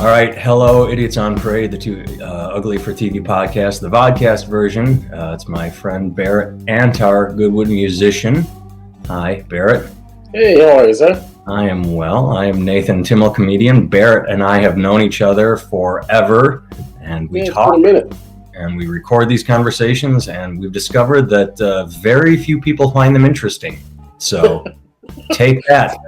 All right, hello, Idiots on Parade, the two Ugly for TV podcast, the vodcast version. It's my friend Barrett Antar, Goodwood musician. Hi, Barrett. Hey, how are you, sir? I am well. I am Nathan Timmel, comedian. Barrett and I have known each other forever, and we talk and we record these conversations, and we've discovered that very few people find them interesting. So take that.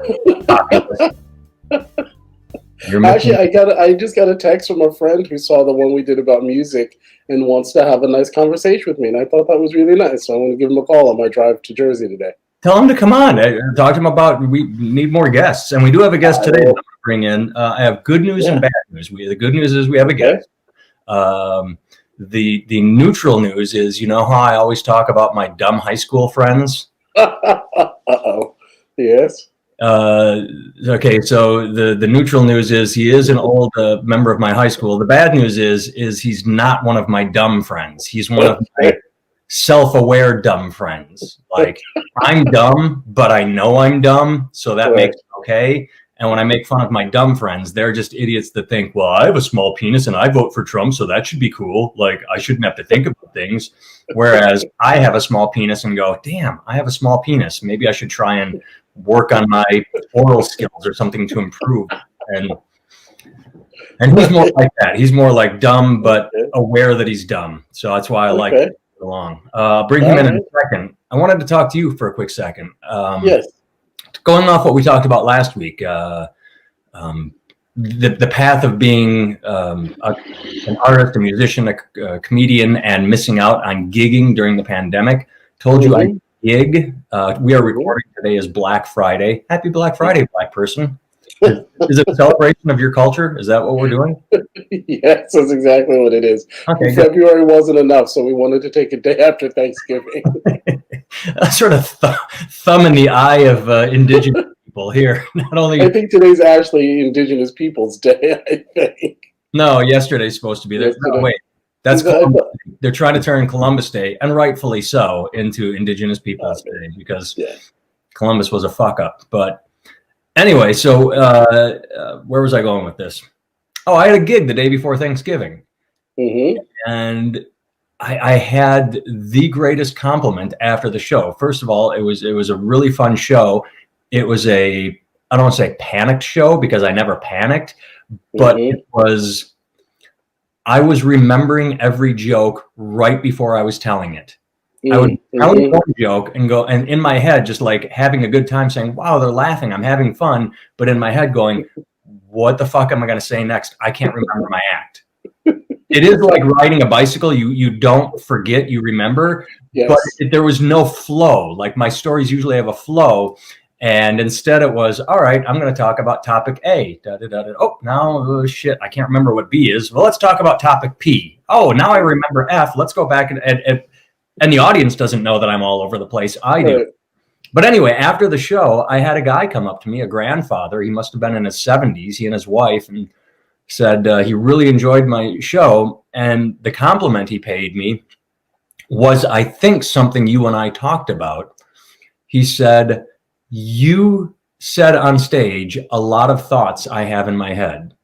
Actually, I just got a text from a friend who saw the one we did about music and wants to have a nice conversation with me, and I thought that was really nice. So I'm going to give him a call on my drive to Jersey today. Tell him to come on. Talk to him about we need more guests, and we do have a guest today that I'm going to bring in. I have good news and bad news. The good news is we have a guest. The neutral news is, you know how I always talk about my dumb high school friends? Uh-oh. Yes. Okay, so the neutral news is he is an old member of my high school. The bad news is he's not one of my dumb friends. He's one of my self-aware dumb friends. Like, I'm dumb, but I know I'm dumb, so that makes it okay. And when I make fun of my dumb friends, they're just idiots that think, well, I have a small penis and I vote for Trump, so that should be cool. Like, I shouldn't have to think about things. Whereas I have a small penis and go, damn, I have a small penis. Maybe I should try and work on my oral skills or something to improve. And he's more like that. He's more like dumb, but aware that he's dumb. So that's why I like to get along. Bring him in a second. I wanted to talk to you for a quick second. Yes. Going off what we talked about last week, the path of being an artist, a musician, a comedian, and missing out on gigging during the pandemic. Told you I gig. We are recording today is Black Friday. Happy Black Friday, Black person. Is it a celebration of your culture? Is that what we're doing? Yes, that's exactly what it is. Okay, February wasn't enough, so we wanted to take a day after Thanksgiving. A sort of thumb in the eye of indigenous people here. Not only, I think today's actually Indigenous Peoples Day. I think. No, yesterday's supposed to be there. No, wait. That's they're trying to turn Columbus Day, and rightfully so, into Indigenous Peoples Day because Columbus was a fuck up. But anyway, so where was I going with this? Oh, I had a gig the day before Thanksgiving, and I had the greatest compliment after the show. First of all, it was a really fun show. It was I don't want to say panicked show because I never panicked, but I was remembering every joke right before I was telling it. I would tell one joke and go, and in my head, just like having a good time saying, wow, they're laughing, I'm having fun. But in my head going, what the fuck am I going to say next? I can't remember my act. It is like riding a bicycle. You don't forget, you remember, but there was no flow. Like my stories usually have a flow. And instead it was, all right, I'm going to talk about topic A. Oh, now, shit, I can't remember what B is. Well, let's talk about topic P. Oh, now I remember F. Let's go back and the audience doesn't know that I'm all over the place. I do. But anyway, after the show, I had a guy come up to me, a grandfather. He must have been in his 70s, he and his wife, and said he really enjoyed my show. And the compliment he paid me was, I think, something you and I talked about. He said, you said on stage a lot of thoughts I have in my head.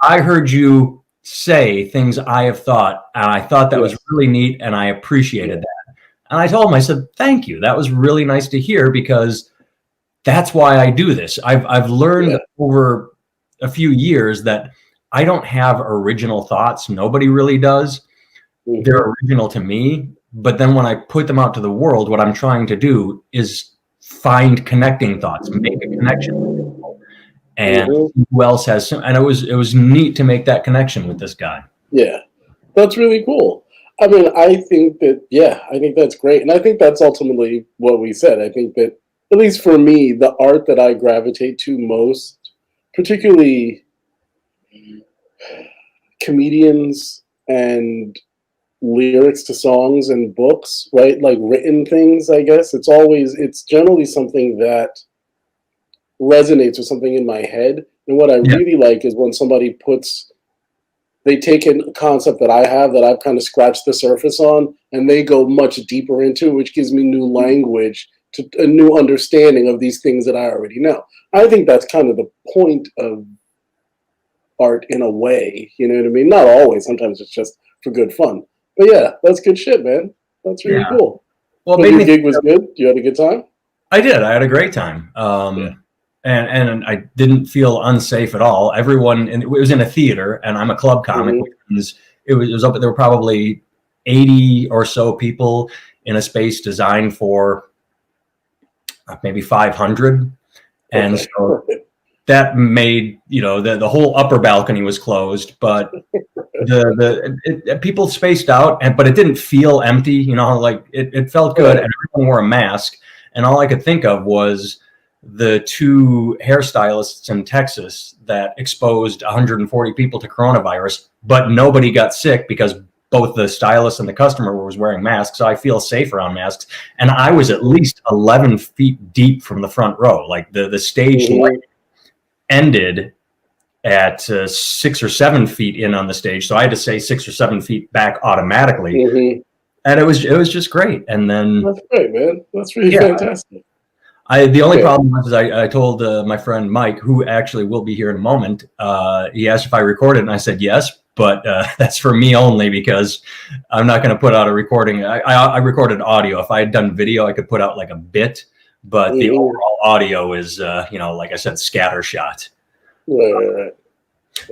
I heard you say things I have thought, and I thought that was really neat, and I appreciated that. And I told him, I said, thank you. That was really nice to hear because that's why I do this. I've learned over a few years that I don't have original thoughts. Nobody really does. They're original to me. But then when I put them out to the world, what I'm trying to do is find connecting thoughts, make a connection with people. And who else has some, and it was neat to make that connection with this guy. Yeah, that's really cool. I mean, I think that's great. And I think that's ultimately what we said. I think that, at least for me, the art that I gravitate to most, particularly comedians and lyrics to songs and books, right? Like written things, I guess. It's generally something that resonates with something in my head. And what I really like is when somebody they take a concept that I have that I've kind of scratched the surface on, and they go much deeper into, which gives me new language, to a new understanding of these things that I already know. I think that's kind of the point of art in a way. You know what I mean? Not always. Sometimes it's just for good fun. But yeah, that's good shit, man. That's really cool. Well, but your gig was good. You had a good time. I did. I had a great time. And I didn't feel unsafe at all. Everyone, and it was in a theater, and I'm a club comic. Mm-hmm. It was open. There were probably 80 or so people in a space designed for maybe 500, and so that made, you know, the whole upper balcony was closed, but people spaced out, but it didn't feel empty. You know, like it felt good, and everyone wore a mask, and all I could think of was the two hairstylists in Texas that exposed 140 people to coronavirus, but nobody got sick because both the stylist and the customer was wearing masks. So I feel safe around masks. And I was at least 11 feet deep from the front row. Like the stage light ended at 6 or 7 feet in on the stage. So I had to say 6 or 7 feet back automatically. And it was just great. And then that's great, man. That's really fantastic. The only problem was I told my friend Mike, who actually will be here in a moment. He asked if I recorded, and I said yes, but that's for me only because I'm not going to put out a recording. I recorded audio. If I had done video, I could put out like a bit, but the overall audio is, you know, like I said, scattershot. Right.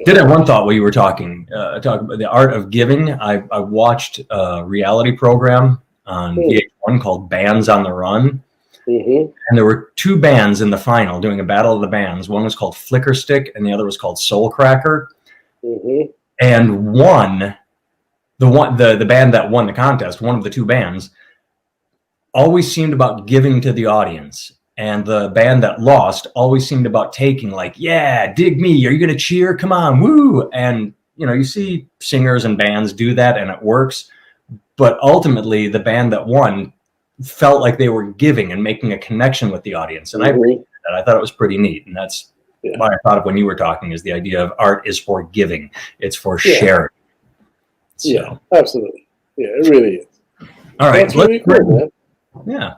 Did have one thought while you were talking about the art of giving. I watched a reality program on VH1 called Bands on the Run. And there were two bands in the final doing a battle of the bands. One was called Flicker Stick, and the other was called Soul Cracker. And the band that won the contest, one of the two bands, always seemed about giving to the audience, and the band that lost always seemed about taking. Like, yeah, dig me. Are you going to cheer? Come on, woo! And you know, you see singers and bands do that, and it works. But ultimately, the band that won felt like they were giving and making a connection with the audience. And I appreciated that. I thought it was pretty neat. And that's why I thought of when you were talking, is the idea of art is for giving. It's for sharing. So. Yeah, absolutely. Yeah, it really is. All right. That's really cool, man. Yeah.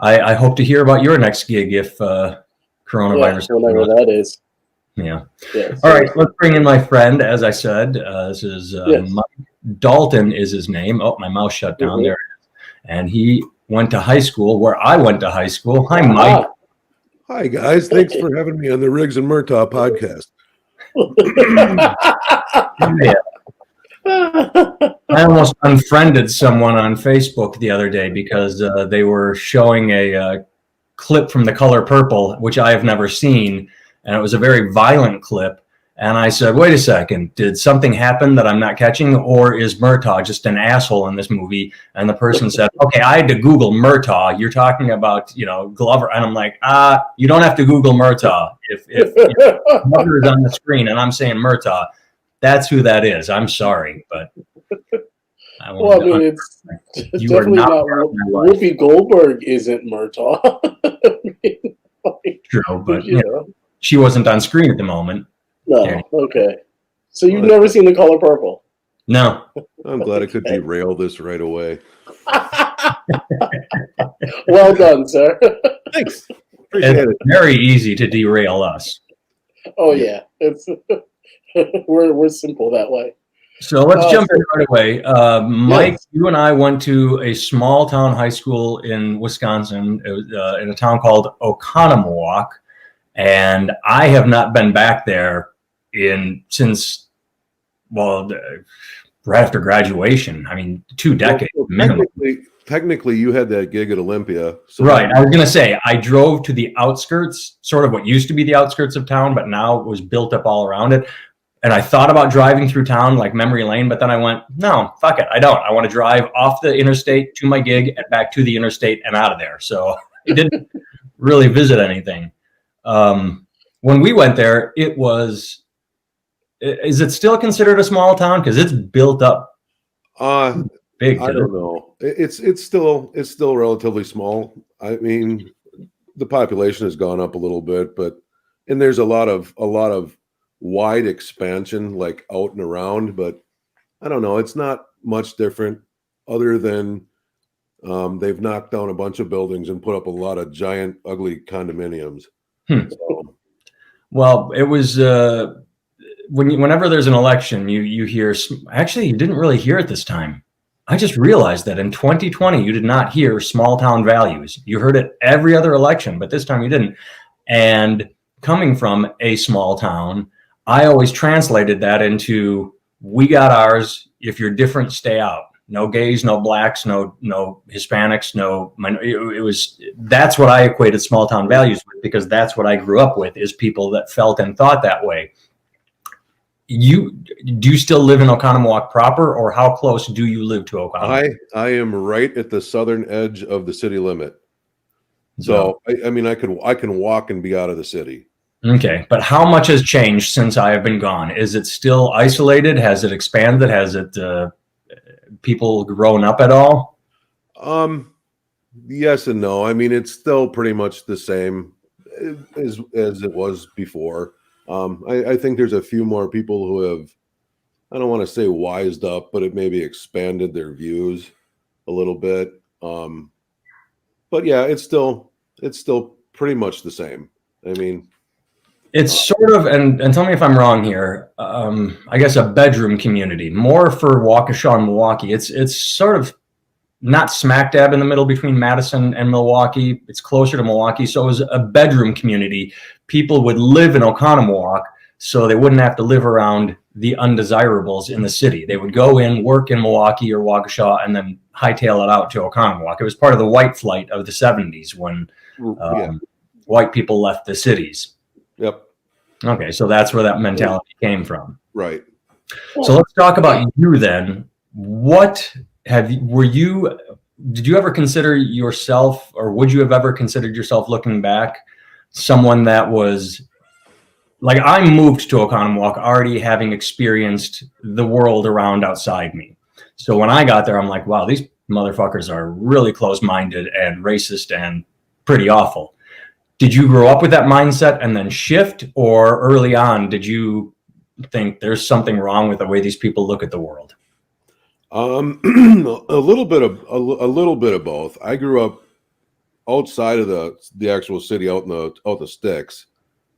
I hope to hear about your next gig if coronavirus. Whenever that is. Yeah. All right. Let's bring in my friend. As I said, this is Mike Dalton is his name. Oh, my mouse shut down there. And he went to high school where I went to high school. Hi, Mike. Hi, guys. Thanks for having me on the Riggs and Murtaugh podcast. I almost unfriended someone on Facebook the other day because they were showing a clip from The Color Purple, which I have never seen. And it was a very violent clip. And I said, wait a second, did something happen that I'm not catching? Or is Murtaugh just an asshole in this movie? And the person said, okay, I had to Google Murtaugh. You're talking about, you know, Glover. And I'm like, you don't have to Google Murtaugh. If Glover is on the screen and I'm saying Murtaugh, that's who that is. I'm sorry, but. I mean, it's definitely not Whoopi Goldberg isn't Murtaugh. True, but you know, she wasn't on screen at the moment. No, okay. So you've never seen The Color Purple? No. I'm glad I could derail this right away. Well done, sir. Thanks. It's very easy to derail us. Oh yeah, it's we're simple that way. So let's jump in right away. Mike, you and I went to a small town high school in Wisconsin. It was, in a town called Oconomowoc, and I have not been back there since right after graduation. I mean, 2 decades minimum. Technically, you had that gig at Olympia. So right. I was going to say, I drove to the outskirts, sort of what used to be the outskirts of town, but now it was built up all around it. And I thought about driving through town like memory lane, but then I went, no, fuck it. I don't. I want to drive off the interstate to my gig and back to the interstate and out of there. So I didn't really visit anything. When we went there, is it still considered a small town? Because it's built up big. I don't know. It's still relatively small. I mean, the population has gone up a little bit, and there's a lot of wide expansion, like out and around, but I don't know. It's not much different other than they've knocked down a bunch of buildings and put up a lot of giant, ugly condominiums. So. Well, it was whenever there's an election, you hear, actually, you didn't really hear it this time. I just realized that in 2020, you did not hear small town values. You heard it every other election, but this time you didn't. And coming from a small town, I always translated that into, we got ours. If you're different, stay out. No gays, no blacks, no Hispanics, that's what I equated small town values with, because that's what I grew up with, is people that felt and thought that way. Do you still live in Oconomowoc proper, or how close do you live to Oconomowoc? I am right at the southern edge of the city limit. So I mean, I can walk and be out of the city. Okay, but how much has changed since I have been gone? Is it still isolated? Has it expanded? Has it people grown up at all? Yes and no. I mean, it's still pretty much the same as it was before. I think there's a few more people who have, I don't want to say wised up, but it maybe expanded their views a little bit. But yeah, it's still pretty much the same. I mean, it's sort of, and tell me if I'm wrong here, I guess a bedroom community, more for Waukesha and Milwaukee. It's sort of not smack dab in the middle between Madison and Milwaukee. It's closer to Milwaukee. So it was a bedroom community. People would live in Oconomowoc so they wouldn't have to live around the undesirables in the city. They would go in, work in Milwaukee or Waukesha, and then hightail it out to Oconomowoc. It was part of the white flight of the 70s when white people left the cities. Yep. Okay, so that's where that mentality came from. Right. So let's talk about you then. Did you ever consider yourself, or would you have ever considered yourself, looking back, someone that was like, I moved to Oconomowoc already having experienced the world around outside me. So when I got there, I'm like, wow, these motherfuckers are really close-minded and racist and pretty awful. Did you grow up with that mindset and then shift, or early on did you think there's something wrong with the way these people look at the world? A little bit of both. I grew up outside of the actual city, out in the sticks,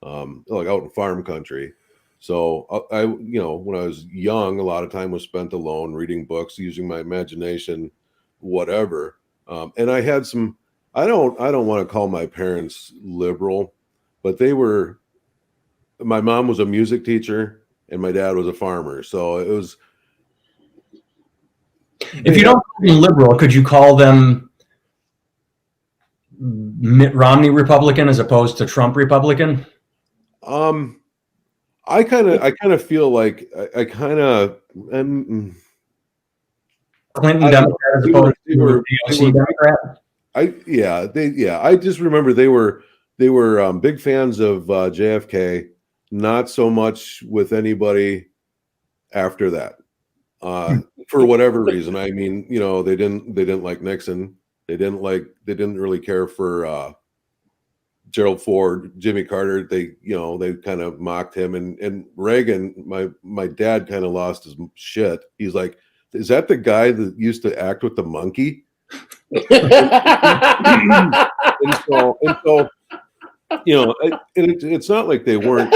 like out in farm country. So I when I was young, a lot of time was spent alone, reading books, using my imagination, whatever. And I had some. I don't want to call my parents liberal, but my mom was a music teacher and my dad was a farmer. So it was. If you don't call them liberal, could you call them Mitt Romney Republican as opposed to Trump Republican? I kind of feel like I kind of Clinton Democrat as opposed to DOC Democrat. I just remember they were big fans of JFK, not so much with anybody after that. For whatever reason. I mean, they didn't like Nixon. They didn't really care for Gerald Ford, Jimmy Carter. They kind of mocked him, and Reagan, my dad kind of lost his shit. He's like, is that the guy that used to act with the monkey? and so it's not like they weren't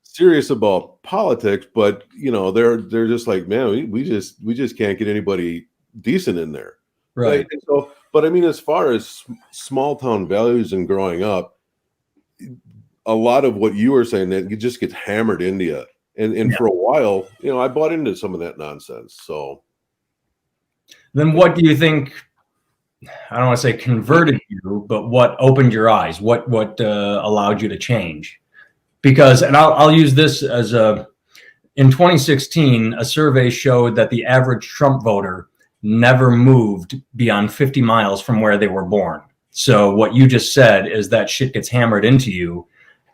serious about politics, but they're just like, man, we just can't get anybody decent in there, right? And so, but I mean, as far as small town values and growing up, a lot of what you were saying, that you just get hammered into you, and for a while, I bought into some of that nonsense. So then, what do you think? I don't want to say converted you, but what opened your eyes? What allowed you to change? Because, and I'll use this as in 2016, a survey showed that the average Trump voter never moved beyond 50 miles from where they were born. So what you just said is that shit gets hammered into you,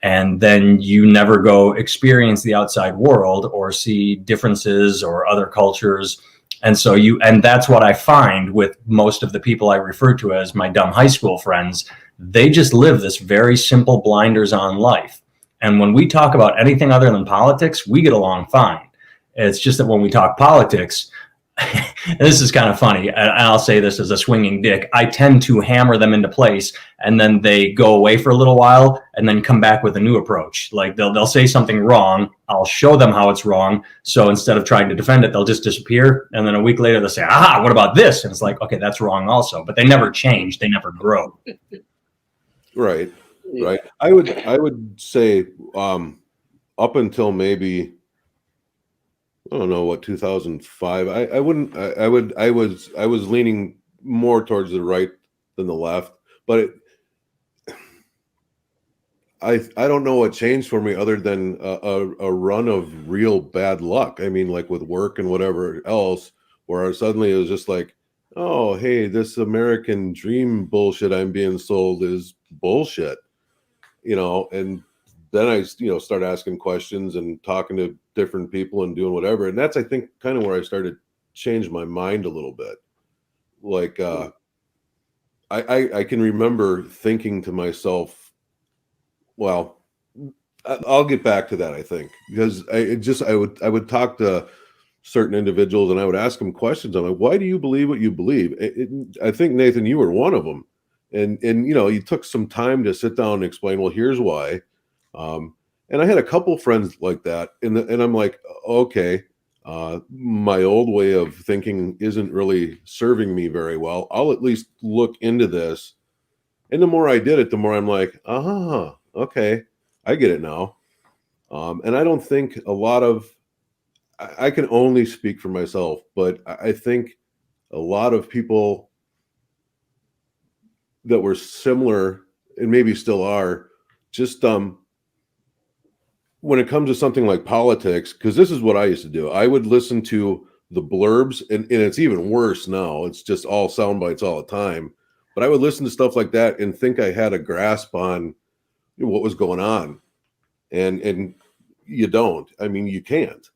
and then you never go experience the outside world or see differences or other cultures. And so and that's what I find with most of the people I refer to as my dumb high school friends. They just live this very simple blinders on life. And when we talk about anything other than politics, we get along fine. It's just that when we talk politics, this is kind of funny. I'll say this as a swinging dick. I tend to hammer them into place, and then they go away for a little while, and then come back with a new approach. Like they'll say something wrong. I'll show them how it's wrong. So instead of trying to defend it, they'll just disappear. And then a week later, they'll say, "Aha, what about this?" And it's like, okay, that's wrong also. But they never change. They never grow. Right. Yeah. Right. I would say up until maybe, I don't know what, 2005. I was leaning more towards the right than the left, but I don't know what changed for me other than a run of real bad luck. I mean, like with work and whatever else, where suddenly it was just like, oh, hey, this American dream bullshit I'm being sold is bullshit, and then I, start asking questions and talking to different people and doing whatever. And that's, I think, kind of where I started to change my mind a little bit. Like, I can remember thinking to myself, well, I'll get back to that, I think, because I would talk to certain individuals and I would ask them questions. I'm like, why do you believe what you believe? I think, Nathan, you were one of them. And you took some time to sit down and explain, well, here's why. And I had a couple friends like that, and I'm like, okay, my old way of thinking isn't really serving me very well. I'll at least look into this. And the more I did it, the more I'm like, okay, I get it now. And I don't think a lot of, I can only speak for myself, but I think a lot of people that were similar and maybe still are, just when it comes to something like politics, because this is what I used to do. I would listen to the blurbs, and it's even worse now. It's just all sound bites all the time. But I would listen to stuff like that and think I had a grasp on what was going on. And you don't. I mean, you can't.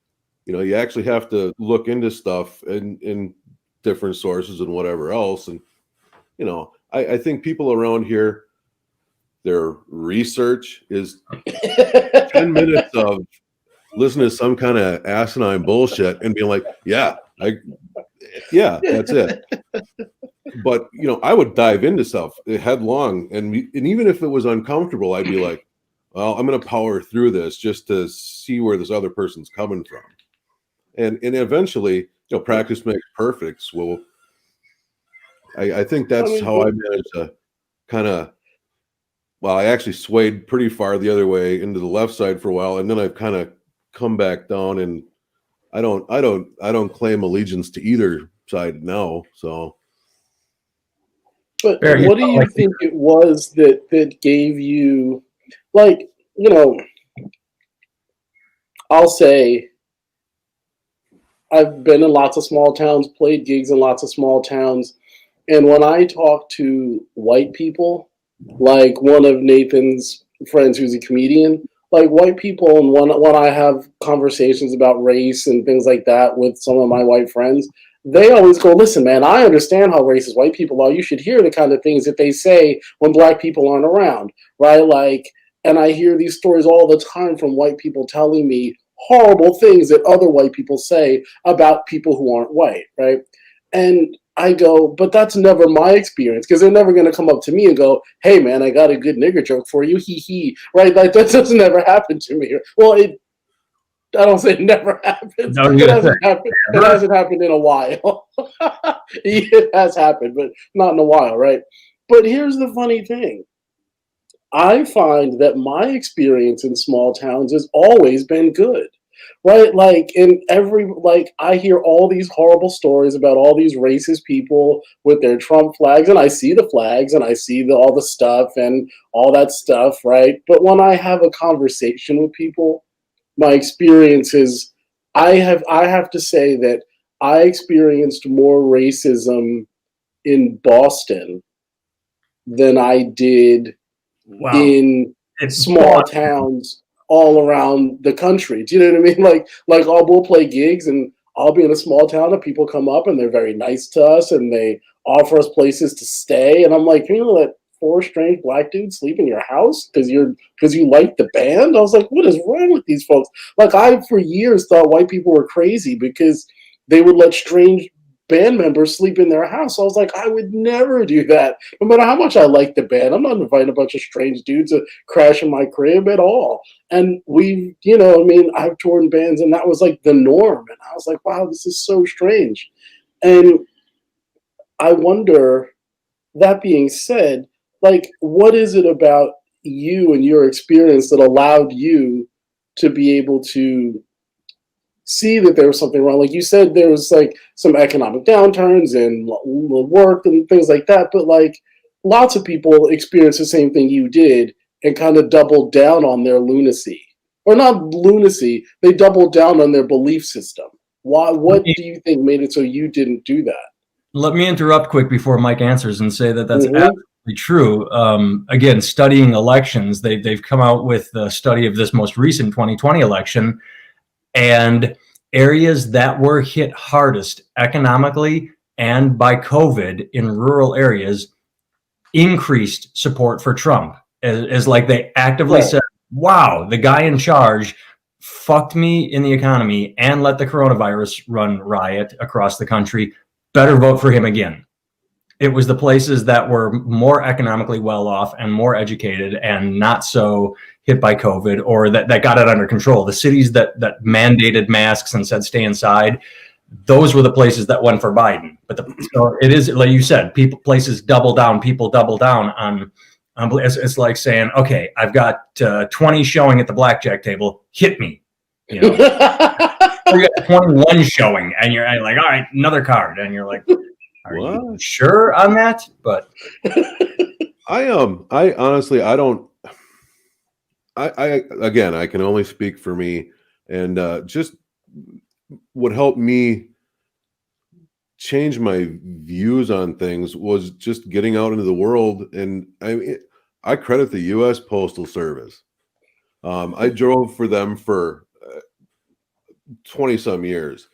You actually have to look into stuff in different sources and whatever else. And, I think people around here, their research is 10 minutes of listening to some kind of asinine bullshit and being like, yeah, that's it. But, I would dive into stuff headlong. And even if it was uncomfortable, I'd be like, well, I'm going to power through this just to see where this other person's coming from. And eventually, practice makes perfect. Well, I think that's how I managed to kind of, well, I actually swayed pretty far the other way into the left side for a while, and then I've kind of come back down, and I don't claim allegiance to either side now. So, but what do you think it was that gave you, like, I'll say I've been in lots of small towns, played gigs in lots of small towns, and when I talk to white people, like one of Nathan's friends who's a comedian, like white people, and when I have conversations about race and things like that with some of my white friends, they always go, listen, man, I understand how racist white people are. You should hear the kind of things that they say when black people aren't around, right? Like, and I hear these stories all the time from white people telling me horrible things that other white people say about people who aren't white, right? And I go, but that's never my experience, because they're never going to come up to me and go, hey, man, I got a good nigger joke for you, hee hee, right? Like, that doesn't ever happen to me. Well, I don't say it never happens. No, it hasn't happened. It hasn't happened in a while. It has happened, but not in a while, right? But here's the funny thing. I find that my experience in small towns has always been good. Right, like I hear all these horrible stories about all these racist people with their Trump flags, and I see the flags and I see all the stuff and all that stuff, right? But when I have a conversation with people, my experience is I have to say that I experienced more racism in Boston than I did in small towns all around the country. Do you know what I mean? Like we'll play gigs and I'll be in a small town and people come up and they're very nice to us and they offer us places to stay. And I'm like, let 4 strange black dudes sleep in your house because you like the band? I was like, what is wrong with these folks? Like, I for years thought white people were crazy because they would let strange band members sleep in their house. I was like, I would never do that. No matter how much I like the band, I'm not inviting a bunch of strange dudes to crash in my crib at all. And we, I've toured bands and that was like the norm. And I was like, wow, this is so strange. And I wonder, that being said, like, what is it about you and your experience that allowed you to be able to see that there was something wrong? Like you said, there was like some economic downturns and work and things like that, but like lots of people experienced the same thing you did and kind of doubled down on their lunacy. Or not lunacy, they doubled down on their belief system. Why? What do you think made it so you didn't do that? Let me interrupt quick before Mike answers and say that that's absolutely true. Again, studying elections, they've come out with the study of this most recent 2020 election, and areas that were hit hardest economically and by COVID in rural areas increased support for Trump. As like they actively said, wow, the guy in charge fucked me in the economy and let the coronavirus run riot across the country. Better vote for him again. It was the places that were more economically well off and more educated and not so hit by COVID, or that got it under control. The cities that mandated masks and said stay inside, those were the places that went for Biden. But so it is, like you said, places double down. People double down on it's like saying, okay, I've got 20 showing at the blackjack table. Hit me. You know, you got 21 showing, and you're like, all right, another card, and you're like, are you sure on that? But I honestly, I don't. I again, I can only speak for me, and just what helped me change my views on things was just getting out into the world. And I credit the U.S. Postal Service. I drove for them for 20 some years.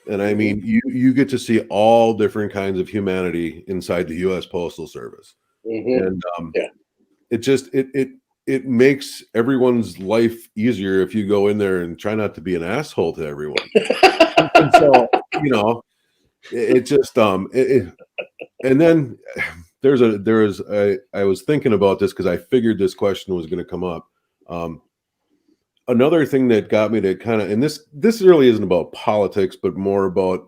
And I mean, you get to see all different kinds of humanity inside the U.S. Postal Service. And it makes everyone's life easier if you go in there and try not to be an asshole to everyone. And so, it just and then I was thinking about this because I figured this question was going to come up. Another thing that got me to kind of, and this really isn't about politics, but more about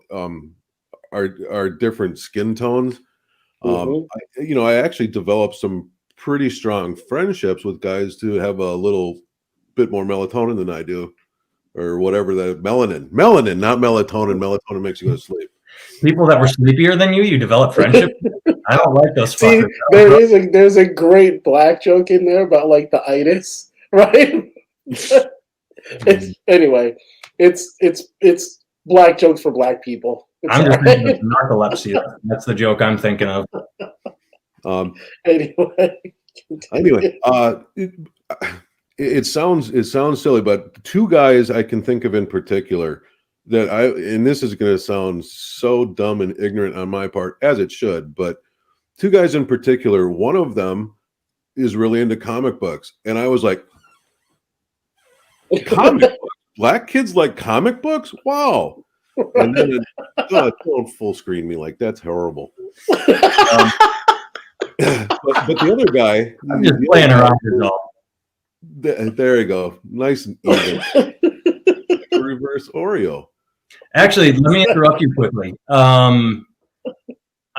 our different skin tones. I actually developed some pretty strong friendships with guys who have a little bit more melatonin than I do, or whatever that melanin, not melatonin. Melatonin makes you go to sleep. People that were sleepier than you develop friendship. I don't like those. See, there's a great black joke in there about like the itis, right? Anyway, it's black jokes for black people. I'm just thinking of narcolepsy. That's the joke I'm thinking of. Anyway, it sounds silly, but two guys I can think of in particular that and this is going to sound so dumb and ignorant on my part, as it should, but two guys in particular, one of them is really into comic books, and I was like, comic books? Black kids like comic books? Wow. And then don't full screen me, like that's horrible. But the other guy, I'm just playing around with it all. There you go, nice and even. Reverse Oreo. Actually, let me interrupt you quickly. I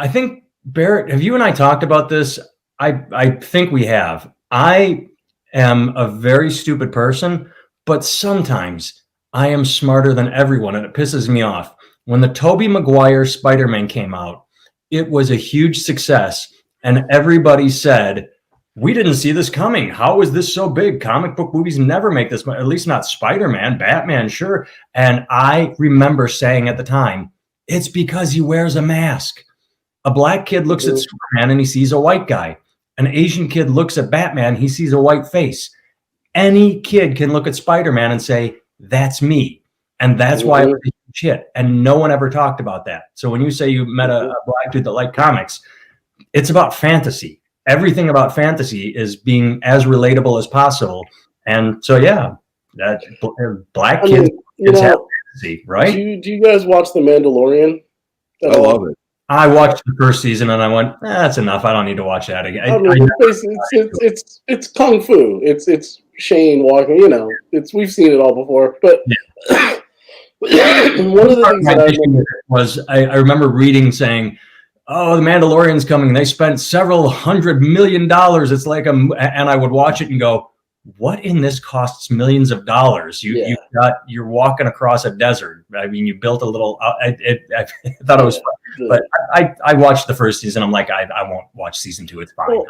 think, Barrett, have you and I talked about this? I think we have. I am a very stupid person, but sometimes I am smarter than everyone, and it pisses me off. When the Tobey Maguire Spider-Man came out, it was a huge success, and everybody said, we didn't see this coming. How is this so big? Comic book movies never make this much, at least not Spider-Man. Batman, sure. And I remember saying at the time, it's because he wears a mask. A black kid looks at Superman and he sees a white guy. An Asian kid looks at Batman, he sees a white face. Any kid can look at Spider-Man and say, that's me. And that's why it was a huge hit. And no one ever talked about that. So when you say you met a black dude that liked comics, it's about fantasy. Everything about fantasy is being as relatable as possible. And so, yeah, that black kids have right? Do you guys watch The Mandalorian? I love it. I watched the first season and I went, that's enough. I don't need to watch that again. I mean, it's kung fu. It's Shane walking. You know, we've seen it all before. But yeah. one of the things that I remember was I remember reading saying, "Oh, the Mandalorian's coming. They spent several $100 million. It's like and I would watch it and go, what in this costs millions of dollars? You're walking across a desert. I mean, you built a little. I thought it was fun, but I watched the first season. I'm like, I won't watch season 2. It's fine. Well,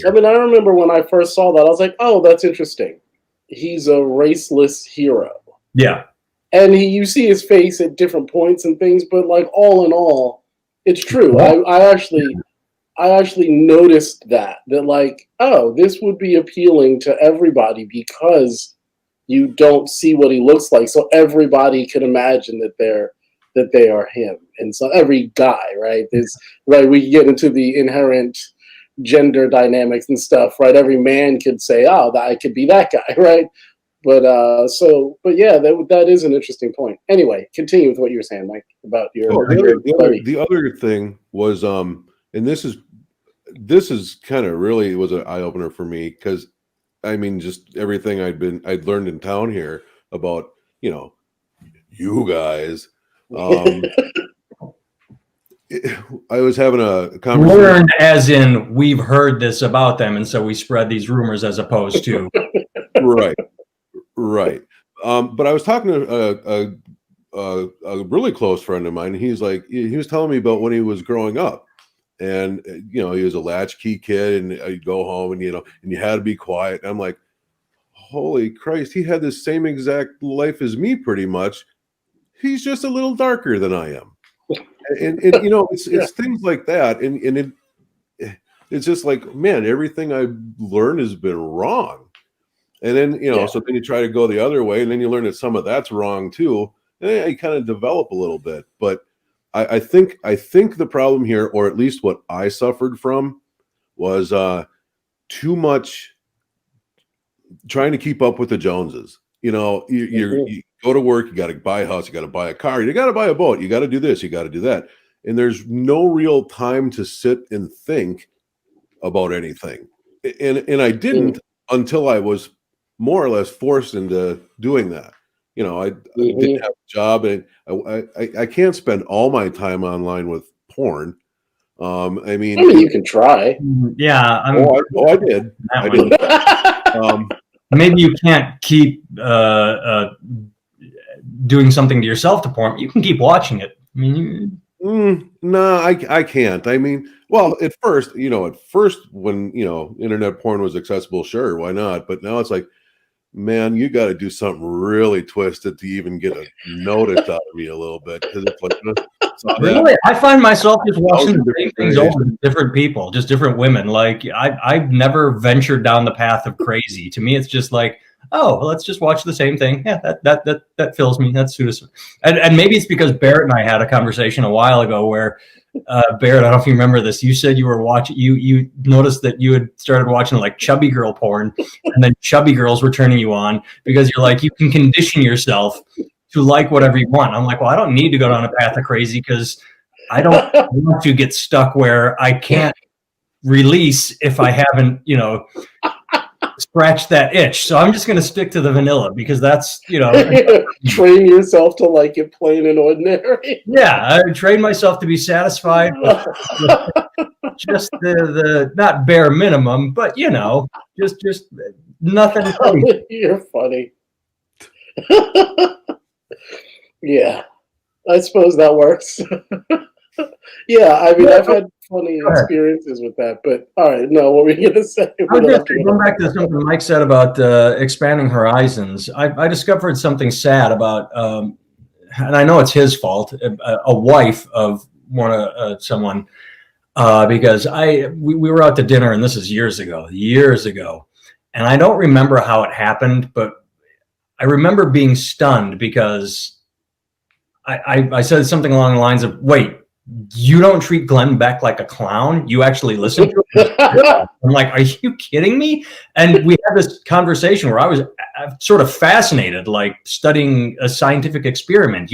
I mean, I remember when I first saw that, I was like, oh, that's interesting. He's a raceless hero. Yeah. And you see his face at different points and things, but like all in all, it's true. I actually noticed that like, oh, this would be appealing to everybody because you don't see what he looks like, so everybody can imagine that they are him. And so every guy, right? We get into the inherent gender dynamics and stuff, right? Every man could say, oh, I could be that guy, right? But yeah, that is an interesting point. Anyway, continue with what you were saying, Mike, about your. The other thing was, and this is kind of really was an eye opener for me because, I mean, just everything I'd learned in town here about you guys. I was having a conversation. Learned as in we've heard this about them, and so we spread these rumors as opposed to right. But I was talking to a really close friend of mine. And he's like, he was telling me about when he was growing up, and he was a latchkey kid, and you'd go home, and and you had to be quiet. And I'm like, holy Christ, he had the same exact life as me, pretty much. He's just a little darker than I am. And it's things like that, and it's just like, man, everything I've learned has been wrong. And then so then you try to go the other way, and then you learn that some of that's wrong too, and you kind of develop a little bit. But I think the problem here, or at least what I suffered from, was too much trying to keep up with the Joneses. You go to work, you got to buy a house, you got to buy a car, you got to buy a boat, you got to do this, you got to do that. And there's no real time to sit and think about anything. And I didn't until I was more or less forced into doing that. I didn't have a job, and I can't spend all my time online with porn. I mean, you can try. Yeah. I did. I did. Maybe you can't keep doing something to yourself to porn. You can keep watching it. I mean, no, I can't. I mean, well, at first when internet porn was accessible, sure, why not? But now it's like, man, you got to do something really twisted to even get a notice out of me a little bit, because it's like, really, I find myself just watching the same things over with different people, just different women. Like I've never ventured down the path of crazy. To me, it's just like, oh, well, let's just watch the same thing. Yeah, that fills me. That suits me. And maybe it's because Barrett and I had a conversation a while ago where Barrett, I don't know if you remember this. You said you were watching. You noticed that you had started watching like chubby girl porn, and then chubby girls were turning you on because you're like, you can condition yourself to like whatever you want. I'm like, well, I don't need to go down a path of crazy because I don't want to get stuck where I can't release if I haven't, scratched that itch. So I'm just going to stick to the vanilla because that's, train yourself to like it plain and ordinary. Yeah, I train myself to be satisfied with just the not bare minimum, but just nothing. You're funny. Yeah, I suppose that works. Yeah, I mean, I've had funny experiences with that, but all right, no, what were you going to say? Going back to something Mike said about expanding horizons, I discovered something sad about, and I know it's his fault, a wife of someone, because we were out to dinner, and this is years ago, and I don't remember how it happened, but I remember being stunned because I said something along the lines of, wait, you don't treat Glenn Beck like a clown. You actually listen to him. I'm like, are you kidding me? And we had this conversation where I was sort of fascinated, like studying a scientific experiment.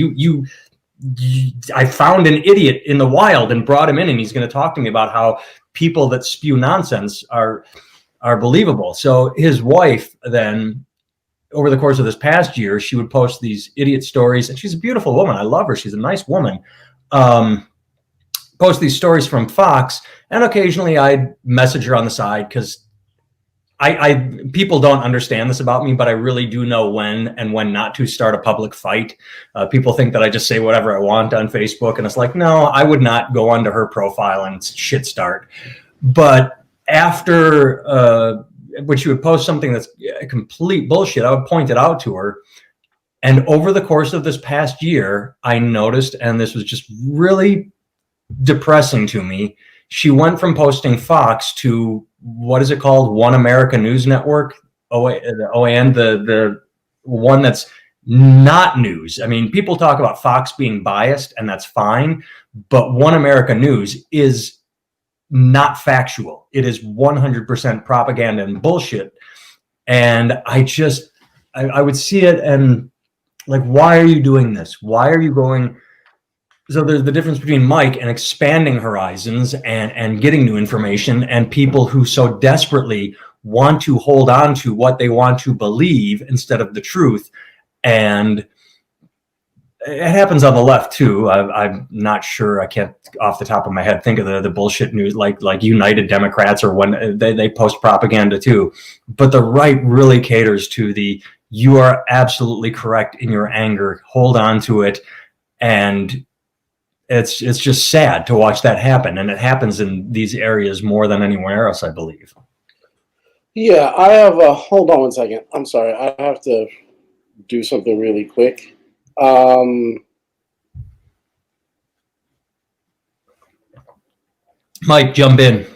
I found an idiot in the wild and brought him in, and he's going to talk to me about how people that spew nonsense are believable. So his wife then, over the course of this past year, she would post these idiot stories, and she's a beautiful woman. I love her. She's a nice woman. Post these stories from Fox, and occasionally I'd message her on the side because people don't understand this about me, but I really do know when and when not to start a public fight. People think that I just say whatever I want on Facebook, and it's like, no, I would not go onto her profile and shit start. But after when she would post something that's complete bullshit, I would point it out to her. And over the course of this past year, I noticed, and this was just really depressing to me, she went from posting Fox to, what is it called? One America News Network, OAN, the one that's not news. I mean, people talk about Fox being biased, and that's fine, but One America News is not factual. It is 100% propaganda and bullshit. And I would see it and like, why are you doing this? Why are you going? So there's the difference between Mike and expanding horizons and getting new information, and people who so desperately want to hold on to what they want to believe instead of the truth. And it happens on the left too. I'm not sure. I can't off the top of my head think of the bullshit news like United Democrats, or when they post propaganda too. But the right really caters to the, you are absolutely correct in your anger, hold on to it. And it's just sad to watch that happen. And it happens in these areas more than anywhere else, I believe. Yeah, I have hold on one second. I'm sorry. I have to do something really quick. Mike, jump in.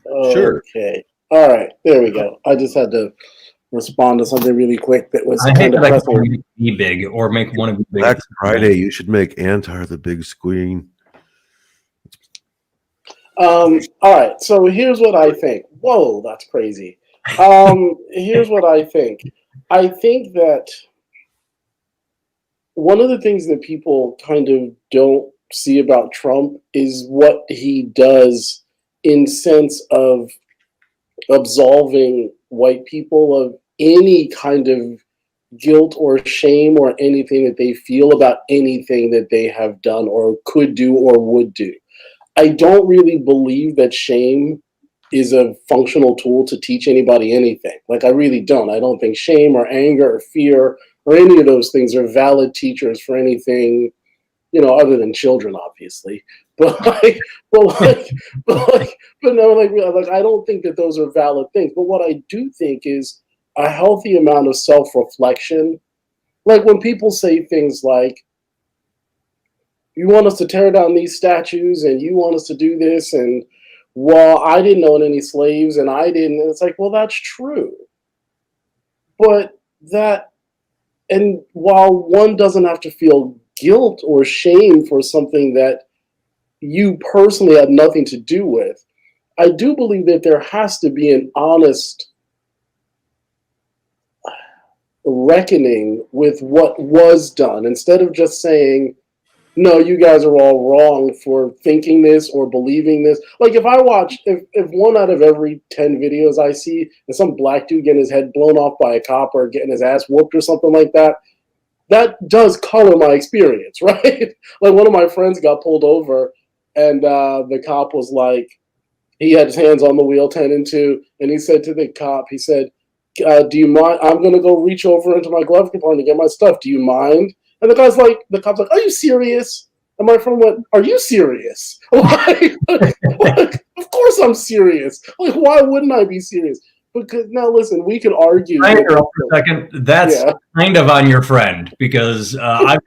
Sure. Okay. All right. There we go. I just had to respond to something really quick that was kind of pressing. Be big or make one of you big. Black Friday, you should make Antar the big screen. All right. So here's what I think. Whoa, that's crazy. Here's what I think. I think that one of the things that people kind of don't see about Trump is what he does in sense of absolving white people of any kind of guilt or shame or anything that they feel about anything that they have done or could do or would do. I don't really believe that shame is a functional tool to teach anybody anything. Like, I really don't. I don't think shame or anger or fear or any of those things are valid teachers for anything, you know, other than children, obviously. But I don't think that those are valid things. But what I do think is a healthy amount of self-reflection. Like when people say things like, you want us to tear down these statues and you want us to do this, and well, I didn't own any slaves and I didn't. And it's like, well, that's true. But and while one doesn't have to feel guilt or shame for something that you personally had nothing to do with, I do believe that there has to be an honest reckoning with what was done, instead of just saying, no, you guys are all wrong for thinking this or believing this. Like if I watch, if 1 out of every 10 videos I see is some black dude getting his head blown off by a cop or getting his ass whooped or something like that, that does color my experience, right? Like one of my friends got pulled over and the cop was like, he had his hands on the wheel, 10 and 2, and he said to the cop, he said, do you mind? I'm going to go reach over into my glove compartment to get my stuff. Do you mind? And the cop's like, are you serious? And my friend went, are you serious? Like, of course I'm serious. Like, why wouldn't I be serious? Because now, listen, we can argue. For a second. That's kind of on your friend, because I've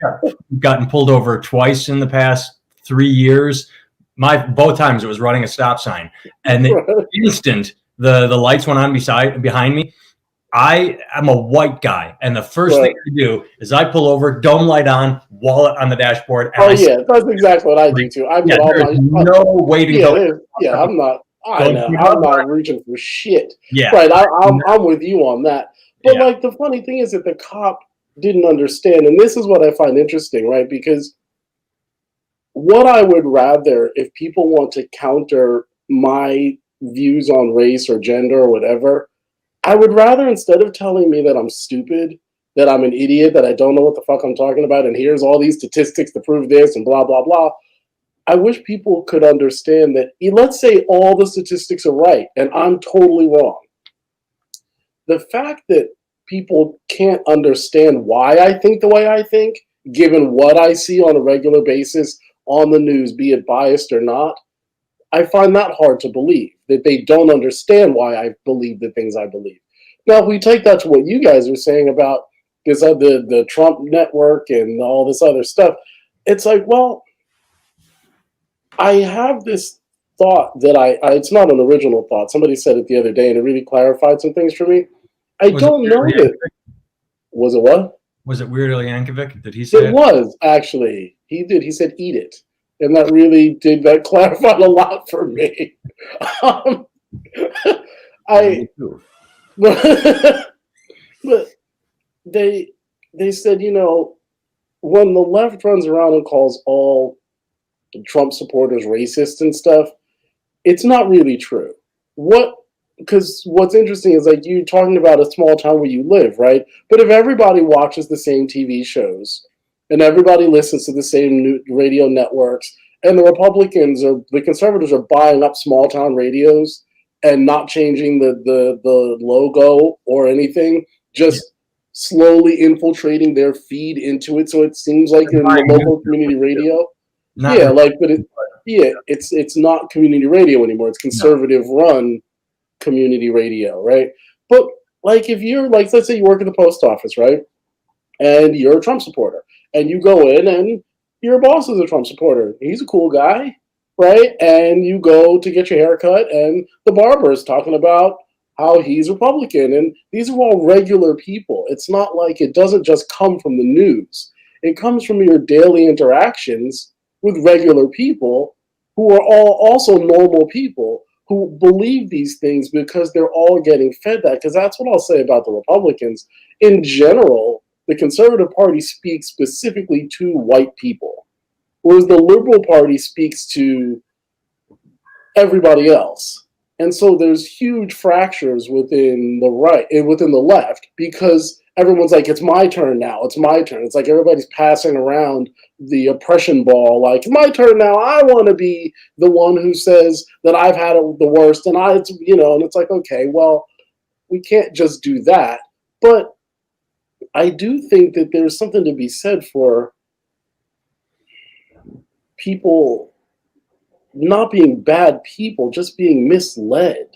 gotten pulled over twice in the past 3 years. Both times it was running a stop sign, and the instant the lights went on behind me, I am a white guy, and the first thing I do is I pull over, dome light on, wallet on the dashboard. And that's exactly what I do too. I put all my no waiting. I'm not. I know I'm not reaching for shit. Yeah, right. I'm with you on that. But like the funny thing is that the cop didn't understand, and this is what I find interesting, right? Because what I would rather, if people want to counter my views on race or gender or whatever, I would rather, instead of telling me that I'm stupid, that I'm an idiot, that I don't know what the fuck I'm talking about, and here's all these statistics to prove this and blah, blah, blah, I wish people could understand that, let's say all the statistics are right and I'm totally wrong. The fact that people can't understand why I think the way I think, given what I see on a regular basis on the news, be it biased or not, I find that hard to believe, that they don't understand why I believe the things I believe. Now, if we take that to what you guys are saying about this the Trump network and all this other stuff, it's like, well, I have this thought that it's not an original thought. Somebody said it the other day, and it really clarified some things for me. I don't know that. Was it what? Was it Weird Al Yankovic? Did he say it? It was, actually. He did. He said, eat it. And that really that clarified a lot for me. But they said, when the left runs around and calls all Trump supporters racist and stuff, it's not really true. Because what's interesting is, like, you're talking about a small town where you live, right? But if everybody watches the same TV shows and everybody listens to the same radio networks, and the conservatives are buying up small town radios and not changing the logo or anything, just slowly infiltrating their feed into it, so it seems like you're in the local community radio. It's not community radio anymore. It's conservative run community radio, right? But like, if you're like, let's say you work at the post office, right? And you're a Trump supporter, and you go in and your boss is a Trump supporter. He's a cool guy, right? And you go to get your hair cut, and the barber is talking about how he's Republican. And these are all regular people. It's not like, it doesn't just come from the news. It comes from your daily interactions with regular people who are all also normal people who believe these things because they're all getting fed that. Because that's what I'll say about the Republicans. In general, the Conservative Party speaks specifically to white people, whereas the Liberal Party speaks to everybody else. And so there's huge fractures within the left, because everyone's like, it's my turn now. It's my turn. It's like everybody's passing around the oppression ball. Like, my turn now. I want to be the one who says that I've had it the worst. And and it's like, okay, well, we can't just do that. But I do think that there's something to be said for people not being bad people, just being misled.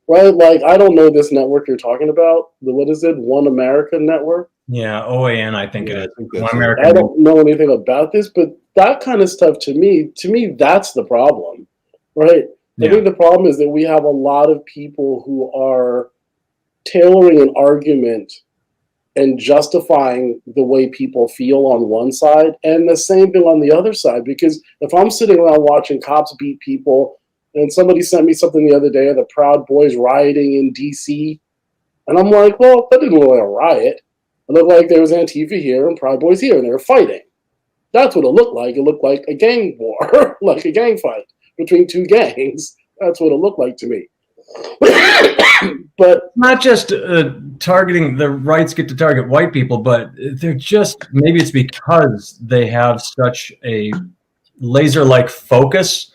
Right? Like, I don't know this network you're talking about. What is it? One America Network? Yeah, OAN, I think it is. One America. I don't know anything about this, but that kind of stuff, to me, that's the problem. Right? I think the problem is that we have a lot of people who are tailoring an argument and justifying the way people feel on one side, and the same thing on the other side. Because if I'm sitting around watching cops beat people, and somebody sent me something the other day of the Proud Boys rioting in D.C., and I'm like, well, that didn't look like a riot. It looked like there was Antifa here and Proud Boys here, and they were fighting. That's what it looked like. It looked like a gang war, like a gang fight between two gangs. That's what it looked like to me. But not just targeting, the rights get to target white people, but they're just, maybe it's because they have such a laser-like focus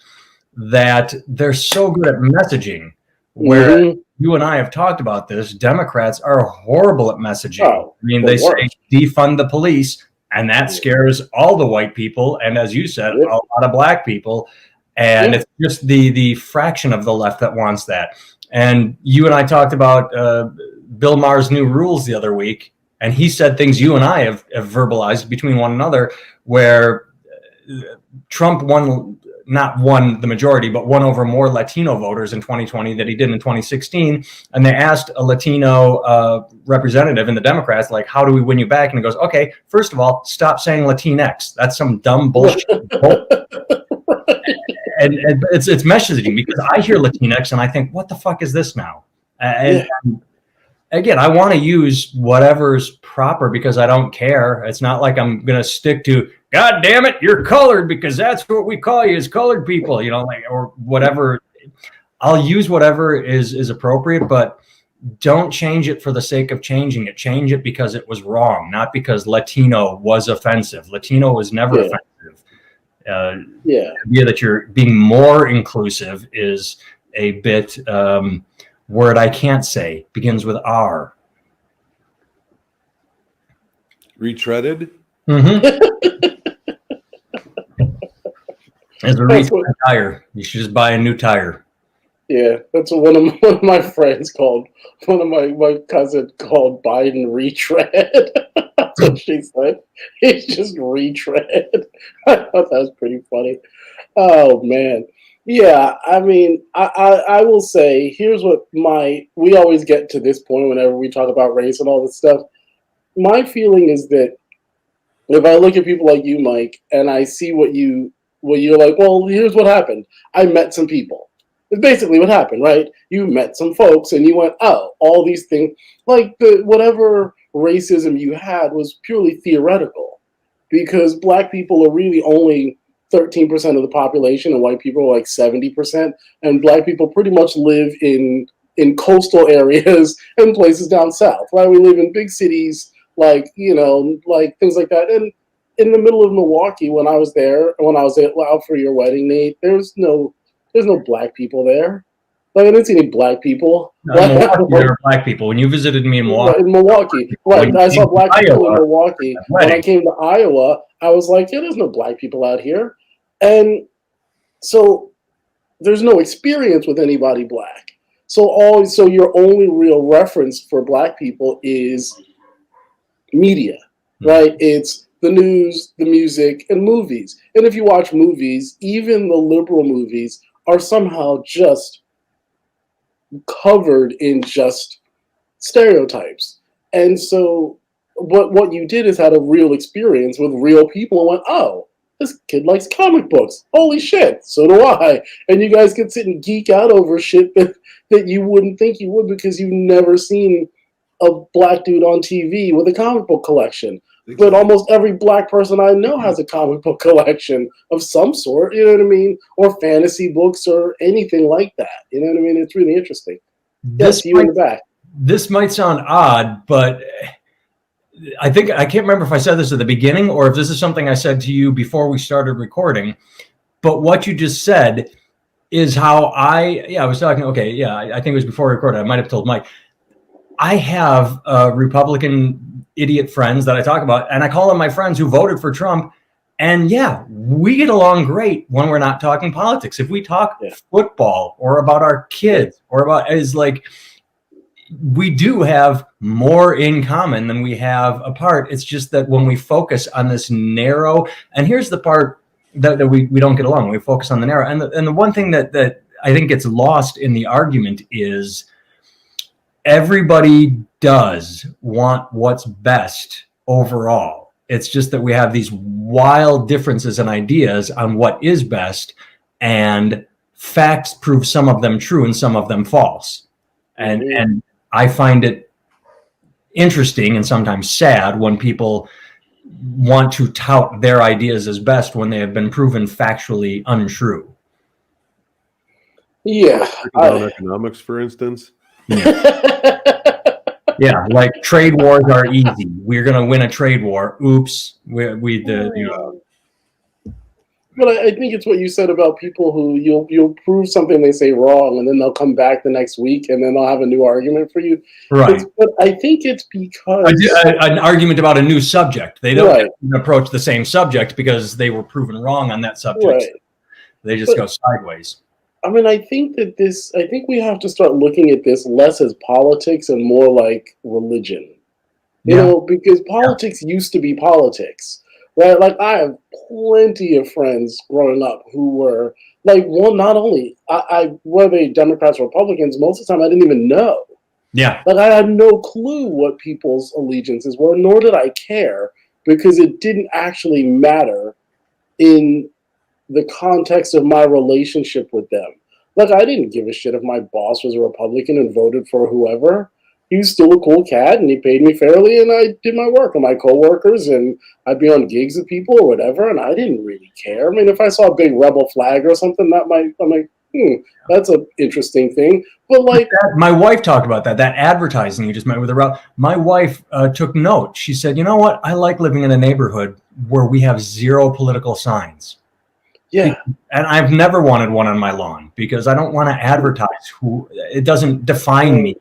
that they're so good at messaging, where you and I have talked about this. Democrats are horrible at messaging. They say defund the police, and that scares all the white people, and as you said, a lot of black people. And it's just the fraction of the left that wants that. And you and I talked about Bill Maher's new rules the other week, and he said things you and I have verbalized between one another, where Trump not won the majority, but won over more Latino voters in 2020 than he did in 2016. And they asked a Latino representative in the Democrats, like, how do we win you back? And he goes, okay, first of all, stop saying Latinx. That's some dumb bullshit. And it's messaging, because I hear Latinx and I think, what the fuck is this now? And again, I want to use whatever's proper because I don't care. It's not like I'm going to stick to, God damn it, you're colored because that's what we call you as colored people, you know, like, or whatever. I'll use whatever is appropriate, but don't change it for the sake of changing it. Change it because it was wrong, not because Latino was offensive. Latino was never offensive. The idea that you're being more inclusive is a bit word I can't say, begins with R. Retreaded? As a retread tire. You should just buy a new tire. Yeah, that's what one of my friends called, one of my cousin called Biden retread. That's what she said. He's just retread. I thought that was pretty funny. Oh, man. Yeah, I mean, I will say, here's what we always get to this point whenever we talk about race and all this stuff. My feeling is that if I look at people like you, Mike, and I see what you're like, well, here's what happened. I met some people. It's basically what happened, right? You met some folks and you went, oh, all these things, like whatever racism you had was purely theoretical, because black people are really only 13% of the population and white people are like 70%, and black people pretty much live in coastal areas and places down south, right? We live in big cities, like, you know, like things like that. And in the middle of Milwaukee, when I was out for your wedding, Nate, there's no black people there. Like, I didn't see any black people. There are black people. When you visited me in Milwaukee. In Milwaukee, right? I saw black people in Milwaukee. When I came to Iowa, I was like, yeah, there's no black people out here. And so there's no experience with anybody black. So your only real reference for black people is media, right? It's the news, the music, and movies. And if you watch movies, even the liberal movies are somehow just covered in just stereotypes. And so what you did is had a real experience with real people and went, oh, this kid likes comic books. Holy shit, so do I. And you guys could sit and geek out over shit that you wouldn't think you would, because you've never seen a black dude on TV with a comic book collection. But almost every black person I know has a comic book collection of some sort, you know what I mean? Or fantasy books or anything like that. You know what I mean? It's really interesting. Yes, you in the back. This might sound odd, but I can't remember if I said this at the beginning or if this is something I said to you before we started recording. But what you just said is how I was talking. Okay, yeah, I think it was before we recorded. I might have told Mike. I have Republican idiot friends that I talk about, and I call them my friends who voted for Trump. And yeah, we get along great when we're not talking politics. If we talk football or about our kids or about, is like, we do have more in common than we have apart. It's just that when we focus on this narrow, and here's the part that we don't get along, when we focus on the narrow. And the one thing that I think gets lost in the argument is everybody does want what's best overall. It's just that we have these wild differences in ideas on what is best, and facts prove some of them true and some of them false. And I find it interesting and sometimes sad when people want to tout their ideas as best when they have been proven factually untrue. Yeah. Economics, for instance. Yeah, like trade wars are easy. We're going to win a trade war. Oops. But I think it's what you said about people who you'll prove something they say wrong, and then they'll come back the next week and then they'll have a new argument for you. Right. But I think it's because an argument about a new subject. They don't approach the same subject because they were proven wrong on that subject. Right. They just go sideways. I mean, I think we have to start looking at this less as politics and more like religion. You know, because politics used to be politics. right? Like I have plenty of friends growing up who were like, well, not only I were they Democrats or Republicans, most of the time I didn't even know. Yeah. Like I had no clue what people's allegiances were, nor did I care because it didn't actually matter in the context of my relationship with them. Like I didn't give a shit if my boss was a Republican and voted for whoever. He was still a cool cat and he paid me fairly and I did my work with my coworkers and I'd be on gigs with people or whatever and I didn't really care. I mean, if I saw a big rebel flag or something, that might, I'm like, that's an interesting thing. But like, my wife talked about that advertising you just met with her. My wife took note. She said, you know what? I like living in a neighborhood where we have zero political signs. yeah. And I've never wanted one on my lawn because I don't want to advertise it doesn't define me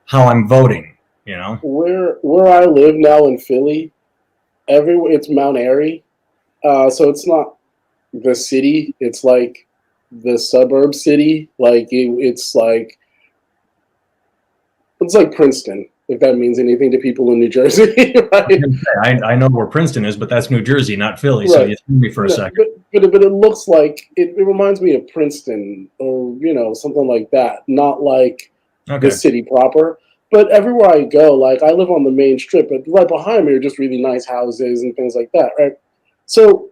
how I'm voting, you know? Where I live now in Philly, it's Mount Airy. So it's not the city, it's like the suburb city. Like it's like Princeton, if that means anything to people in New Jersey, right? I know where Princeton is, but that's New Jersey, not Philly. Right. So you threw me for a second. But it looks like it reminds me of Princeton or something like that, not like the city proper. But everywhere I go, like I live on the main strip, but right behind me are just really nice houses and things like that, right? So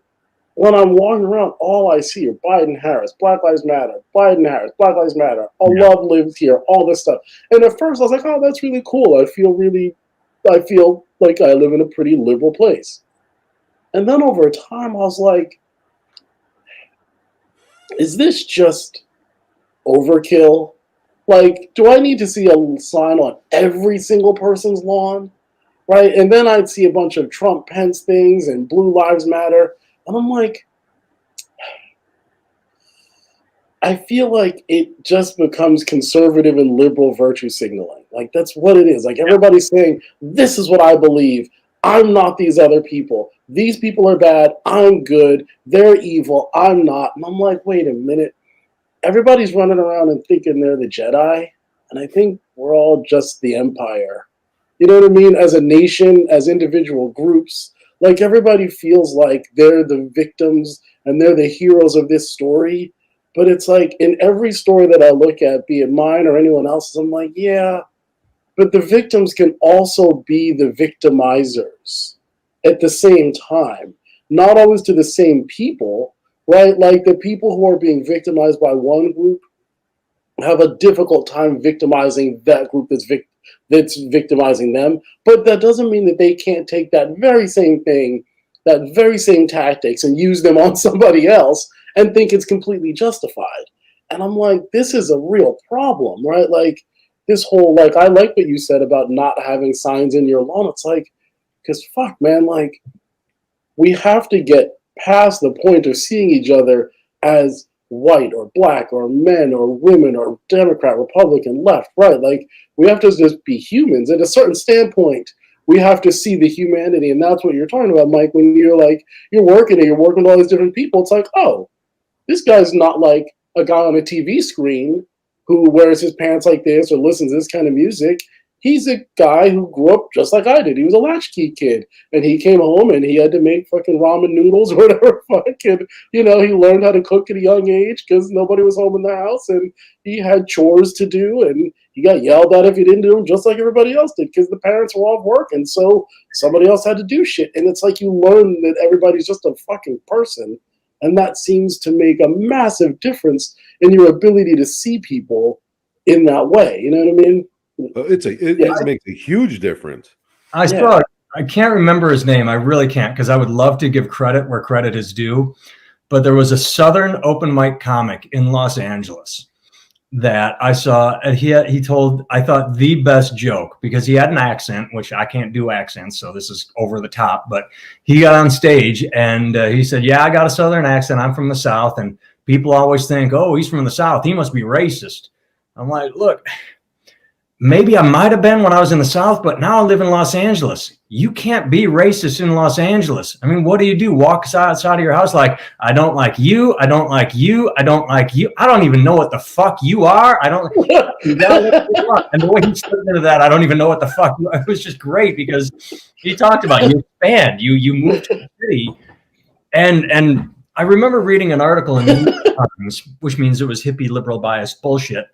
when I'm walking around, all I see are Biden, Harris, Black Lives Matter, Biden, Harris, Black Lives Matter. Love lives here, all this stuff. And at first I was like, oh, that's really cool. I feel like I live in a pretty liberal place. And then over time, I was like, is this just overkill? Like, do I need to see a sign on every single person's lawn? Right? And then I'd see a bunch of Trump Pence things and Blue Lives Matter. And I'm like, I feel like it just becomes conservative and liberal virtue signaling. Like, that's what it is. Like, everybody's saying, this is what I believe. I'm not these other people. These people are bad. I'm good. They're evil. I'm not. And I'm like, wait a minute. Everybody's running around and thinking they're the Jedi. And I think we're all just the Empire. You know what I mean? As a nation, as individual groups, like everybody feels like they're the victims and they're the heroes of this story. But it's like in every story that I look at, be it mine or anyone else's, I'm like, yeah, but the victims can also be the victimizers at the same time. Not always to the same people, right? Like the people who are being victimized by one group have a difficult time victimizing that group that's victimizing them. But that doesn't mean that they can't take that very same thing, that very same tactics and use them on somebody else and think it's completely justified. And I'm like, this is a real problem, right? Like this whole, like, I like what you said about not having signs in your lawn. It's like, because fuck, man, like we have to get past the point of seeing each other as white or black or men or women or Democrat, Republican, left, right. Like we have to just be humans. At a certain standpoint, we have to see the humanity. And that's what you're talking about, Mike, when you're like, you're working with all these different people. It's like, oh, this guy's not like a guy on a TV screen who wears his pants like this or listens to this kind of music. He's a guy who grew up just like I did. He was a latchkey kid. And he came home and he had to make fucking ramen noodles or whatever fucking, he learned how to cook at a young age because nobody was home in the house. And he had chores to do. And he got yelled at if he didn't do them just like everybody else did because the parents were off work. And so somebody else had to do shit. And it's like you learn that everybody's just a fucking person. And that seems to make a massive difference in your ability to see people in that way. You know what I mean? It makes a huge difference. I can't remember his name. I really can't because I would love to give credit where credit is due. But there was a Southern open mic comic in Los Angeles that I saw. And he told, I thought, the best joke because he had an accent, which I can't do accents. So this is over the top. But he got on stage and he said, yeah, I got a Southern accent. I'm from the South. And people always think, oh, he's from the South. He must be racist. I'm like, look, maybe I might have been when I was in the South, but now I live in Los Angeles. You can't be racist in Los Angeles. I mean, what do? Walk outside of your house like, I don't like you. I don't like you. I don't like you. I don't even know what the fuck you are. I don't. And the way he slipped into that, I don't even know what the fuck. It was just great because he talked about you expand. You move to the city And I remember reading an article in the New York Times, which means it was hippie liberal biased bullshit,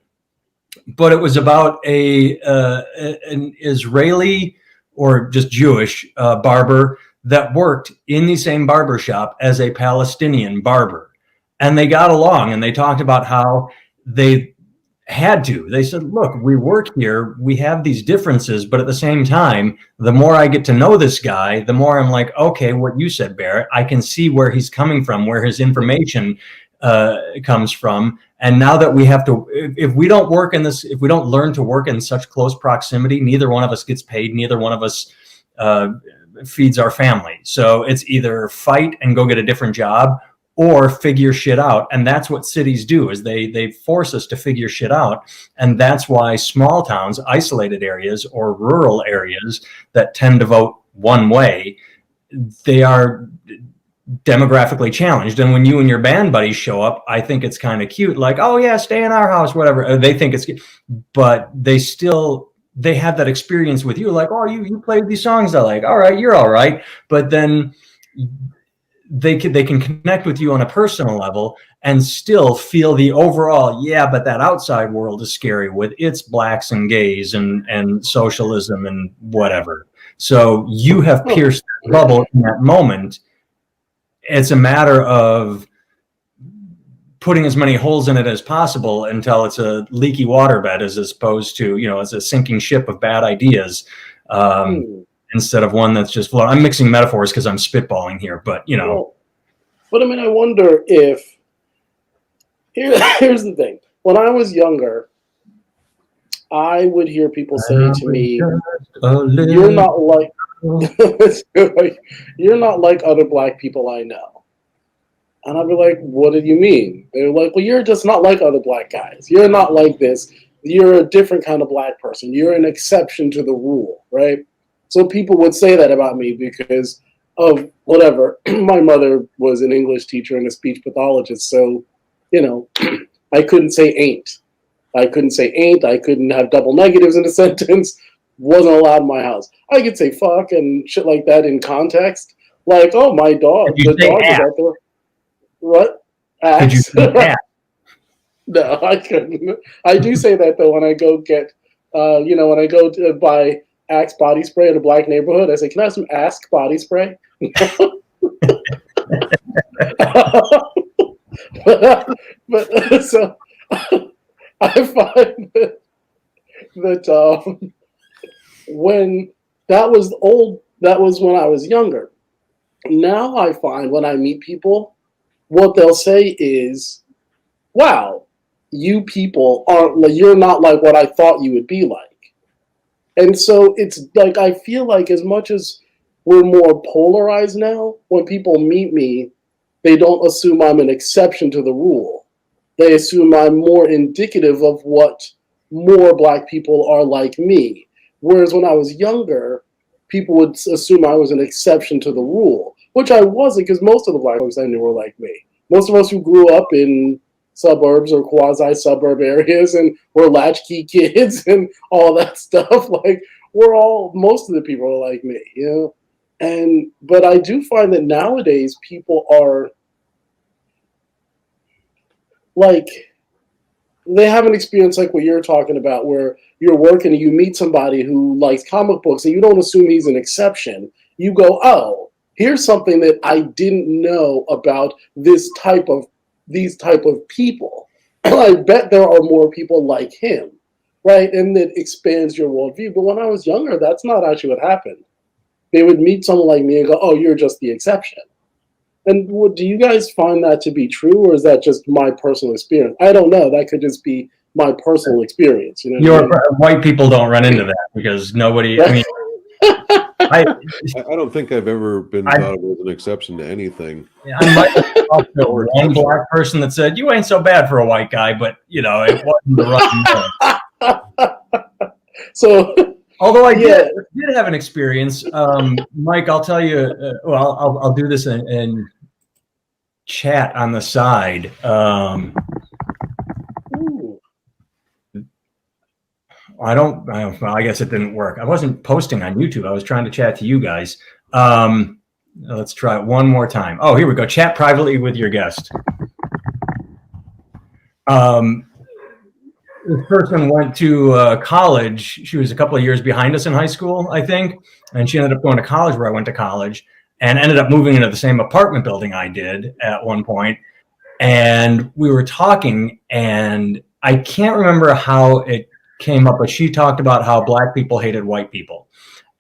but it was about an Israeli or just Jewish barber that worked in the same barber shop as a Palestinian barber, and they got along, and they talked about how they had to. They said, look, we work here, we have these differences, but at the same time, the more I get to know this guy, the more I'm like, okay, what you said, Barrett, I can see where he's coming from, where his information comes from. And now that we have to, if we don't work in this, if we don't learn to work in such close proximity, neither one of us gets paid, neither one of us feeds our family. So it's either fight and go get a different job, or figure shit out. And that's what cities do, is they force us to figure shit out. And that's why small towns, isolated areas, or rural areas that tend to vote one way, they are demographically challenged. And when you and your band buddies show up, I think it's kind of cute, like, oh yeah, stay in our house, whatever. They think it's cute, but they have that experience with you, like, oh, you played these songs I like, all right, you're all right. But then they can connect with you on a personal level and still feel the overall, yeah, but that outside world is scary with its blacks and gays and socialism and whatever. So you have pierced that bubble in that moment. It's a matter of putting as many holes in it as possible until it's a leaky waterbed, as opposed to, it's a sinking ship of bad ideas. Instead of one that's just floating. I'm mixing metaphors because I'm spitballing here, but Well, but I mean, I wonder if here's the thing. When I was younger, I would hear people say to me, "You're not like you're not like other black people I know." And I'd be like, "What do you mean?" They're like, "Well, you're just not like other black guys. You're not like this. You're a different kind of black person. You're an exception to the rule, right?" So people would say that about me because of whatever. My mother was an English teacher and a speech pathologist, so, I couldn't say ain't. I couldn't say ain't. I couldn't have double negatives in a sentence. Wasn't allowed in my house. I could say fuck and shit like that in context. Like, oh, my dog. The dog is out there. What? Axe? Could you say that? No, I couldn't. I do say that, though, when I go get, when I go to buy Axe body spray in a black neighborhood, I say, "Can I have some Axe body spray?" but so I find that when that was when I was younger. Now I find when I meet people, what they'll say is, "Wow, you people you're not like what I thought you would be like." And so it's like, I feel like as much as we're more polarized now, when people meet me, they don't assume I'm an exception to the rule. They assume I'm more indicative of what more black people are like me. Whereas when I was younger, people would assume I was an exception to the rule, which I wasn't, because most of the black folks I knew were like me. Most of us who grew up in suburbs or quasi-suburb areas and were latchkey kids and all that stuff, like, most of the people are like me, but I do find that nowadays people are like, they have an experience like what you're talking about, where you're working and you meet somebody who likes comic books and you don't assume he's an exception. You go, oh, here's something that I didn't know about these type of people. I bet there are more people like him, right? And it expands your worldview. But when I was younger, that's not actually what happened. They would meet someone like me and go, "Oh, you're just the exception." And do you guys find that to be true, or is that just my personal experience? I don't know. That could just be my personal experience. White people don't run into that, because nobody. I mean, I don't think I've ever been thought of as an exception to anything. I might have to one black person that said, "You ain't so bad for a white guy," but it wasn't the right. So, although I did have an experience, Mike, I'll tell you. I'll do this in chat on the side. I guess it didn't work. I wasn't posting on YouTube. I was trying to chat to you guys. Let's try it one more time. Oh, here we go. Chat privately with your guest. This person went to college. She was a couple of years behind us in high school, I think. And she ended up going to college where I went to college and ended up moving into the same apartment building I did at one point. And we were talking, and I can't remember how it came up, but she talked about how black people hated white people.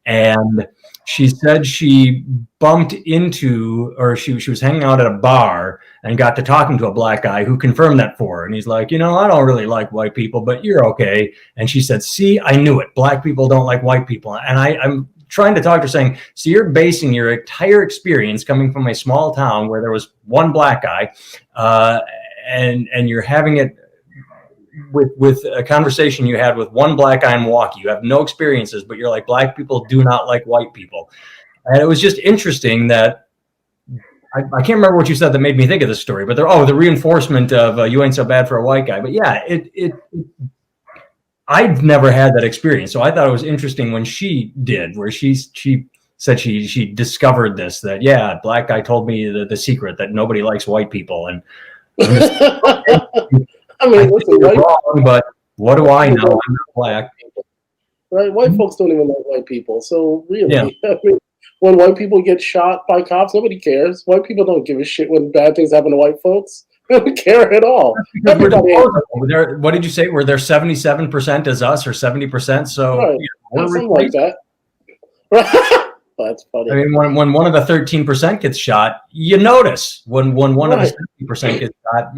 And she said she bumped into, or she was hanging out at a bar and got to talking to a black guy who confirmed that for her. And he's like, I don't really like white people, but you're okay. And she said, see, I knew it. Black people don't like white people. And I'm trying to talk to her saying, so you're basing your entire experience coming from a small town where there was one black guy, and you're having it with a conversation you had with one black guy in Milwaukee. You have no experiences, but you're like, black people do not like white people. And it was just interesting that I can't remember what you said that made me think of this story, but the reinforcement of you ain't so bad for a white guy. But yeah, I'd never had that experience. So I thought it was interesting when she did, where she said she discovered this, that, yeah, black guy told me the secret that nobody likes white people. And I mean, listen, wrong, but what do I know? I'm not black. Right? White folks don't even like white people. So really, Yeah. I mean, when white people get shot by cops, nobody cares. White people don't give a shit when bad things happen to white folks. They don't care at all. Everybody. What did you say? Were there 77% as us or 70%? So Right. Something like that. Right. That's funny. I mean, when one of the 13% gets shot, you notice. When one of the 70% gets shot,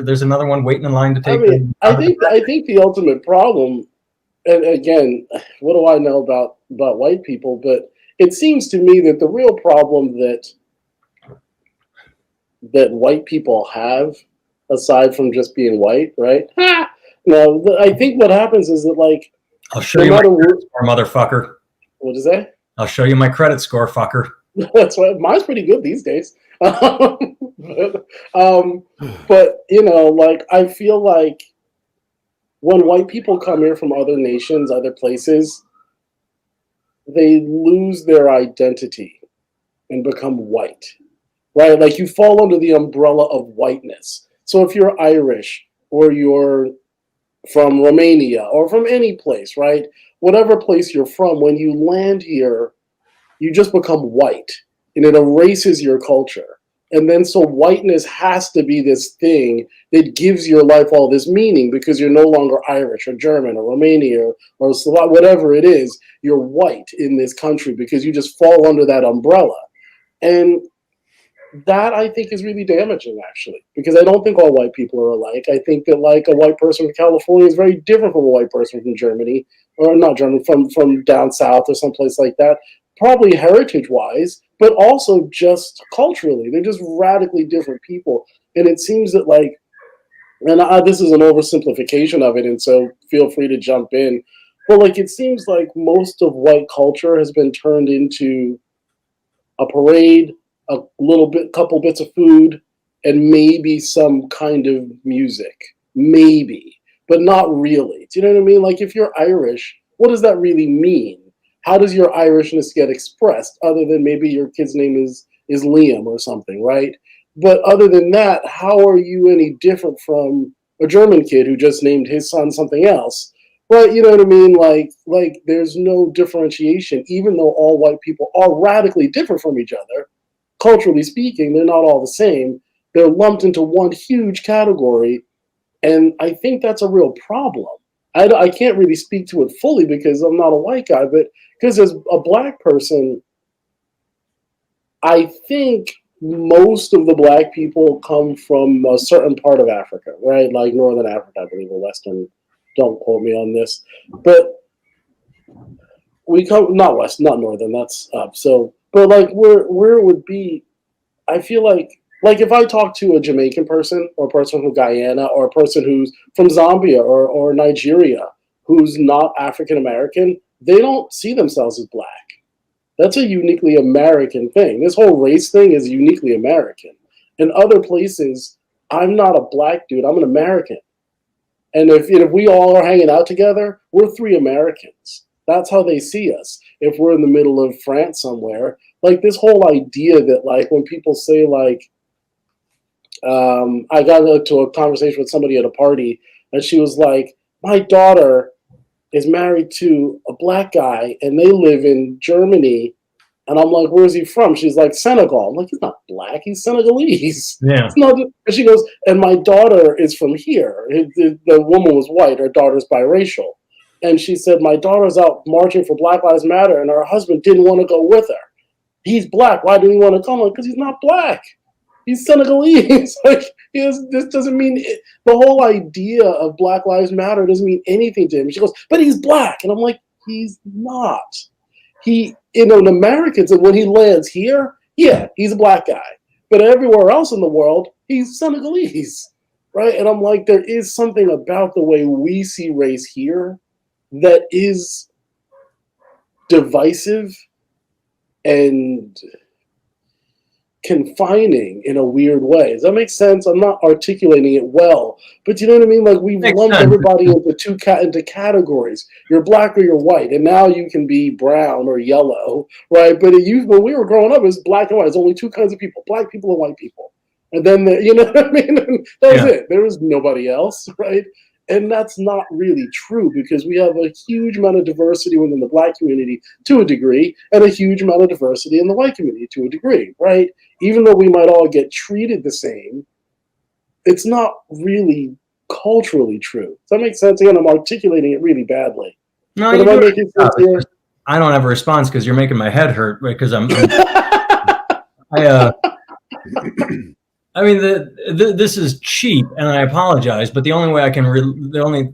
there's another one waiting in line to take. I think the ultimate problem, and again, what do I know about white people? But it seems to me that the real problem that white people have, aside from just being white, right? No, I think what happens is that, like, I'll show you my credit score, motherfucker. What is that? I'll show you my credit score, fucker. That's right. Mine's pretty good these days. But like, I feel like when white people come here from other nations, other places, they lose their identity and become white, right? Like, you fall under the umbrella of whiteness. So if you're Irish or you're from Romania or from any place, right? Whatever place you're from, when you land here, you just become white, and it erases your culture. And then so whiteness has to be this thing that gives your life all this meaning, because you're no longer Irish or German or Romania or Slovak, whatever it is. You're white in this country because you just fall under that umbrella. And that, I think, is really damaging, actually, because I don't think all white people are alike. I think that, like, a white person from California is very different from a white person from Germany, or not Germany, from down south or someplace like that, probably heritage-wise, but also just culturally. They're just radically different people. And it seems that, like, and this is an oversimplification of it, and so feel free to jump in, but, like, it seems like most of white culture has been turned into a parade, a couple bits of food, and maybe some kind of music, maybe, but not really. Do you know what I mean? Like, if you're Irish, what does that really mean? How does your Irishness get expressed, other than maybe your kid's name is Liam or something, right? But other than that, how are you any different from a German kid who just named his son something else? Right, you know what I mean? Like there's no differentiation, even though all white people are radically different from each other. Culturally speaking, they're not all the same. They're lumped into one huge category, and I think that's a real problem. I can't really speak to it fully because I'm not a white guy, but because as a black person, I think most of the black people come from a certain part of Africa, right? Like Northern Africa, I believe, or Western. Don't quote me on this, but we come not Northern. That's up. So, but like where it would be, I feel like if I talk to a Jamaican person or a person from Guyana or a person who's from Zambia or Nigeria who's not African American, they don't see themselves as black. That's a uniquely American thing. This whole race thing is uniquely American. In other places, I'm not a black dude. I'm an American. And if we all are hanging out together, we're three Americans. That's how they see us. If we're in the middle of France somewhere, Like this whole idea that like when people say like, I got into a conversation with somebody at a party, and she was like, my daughter is married to a black guy, and they live in Germany. And I'm like, where's he from? She's like, Senegal. I'm like, he's not black. He's Senegalese. Yeah. It's not. And she goes, and my daughter is from here. The woman was white. Her daughter's biracial. And she said, my daughter's out marching for Black Lives Matter, and her husband didn't want to go with her. He's black. Why didn't he want to come? Because he's not black. He's Senegalese. Like, this doesn't mean it. The whole idea of Black Lives Matter doesn't mean anything to him. She goes, but he's black. And I'm like, he's not. He, in Americans, and when he lands here, yeah, he's a black guy. But everywhere else in the world, he's Senegalese, right? And I'm like, there is something about the way we see race here that is divisive and confining in a weird way. Does that make sense? I'm not articulating it well, but you know what I mean? Like we've lumped everybody into categories. You're black or you're white, and now you can be brown or yellow, right? But when we were growing up, it was black and white. There's only two kinds of people: black people and white people. And then you know what I mean? That was it. There was nobody else, right? And that's not really true because we have a huge amount of diversity within the black community to a degree and a huge amount of diversity in the white community to a degree, right? Even though we might all get treated the same, it's not really culturally true. Does that make sense? Again, I'm articulating it really badly. No, you do. I don't have a response because you're making my head hurt because I mean, this is cheap, and I apologize, but the only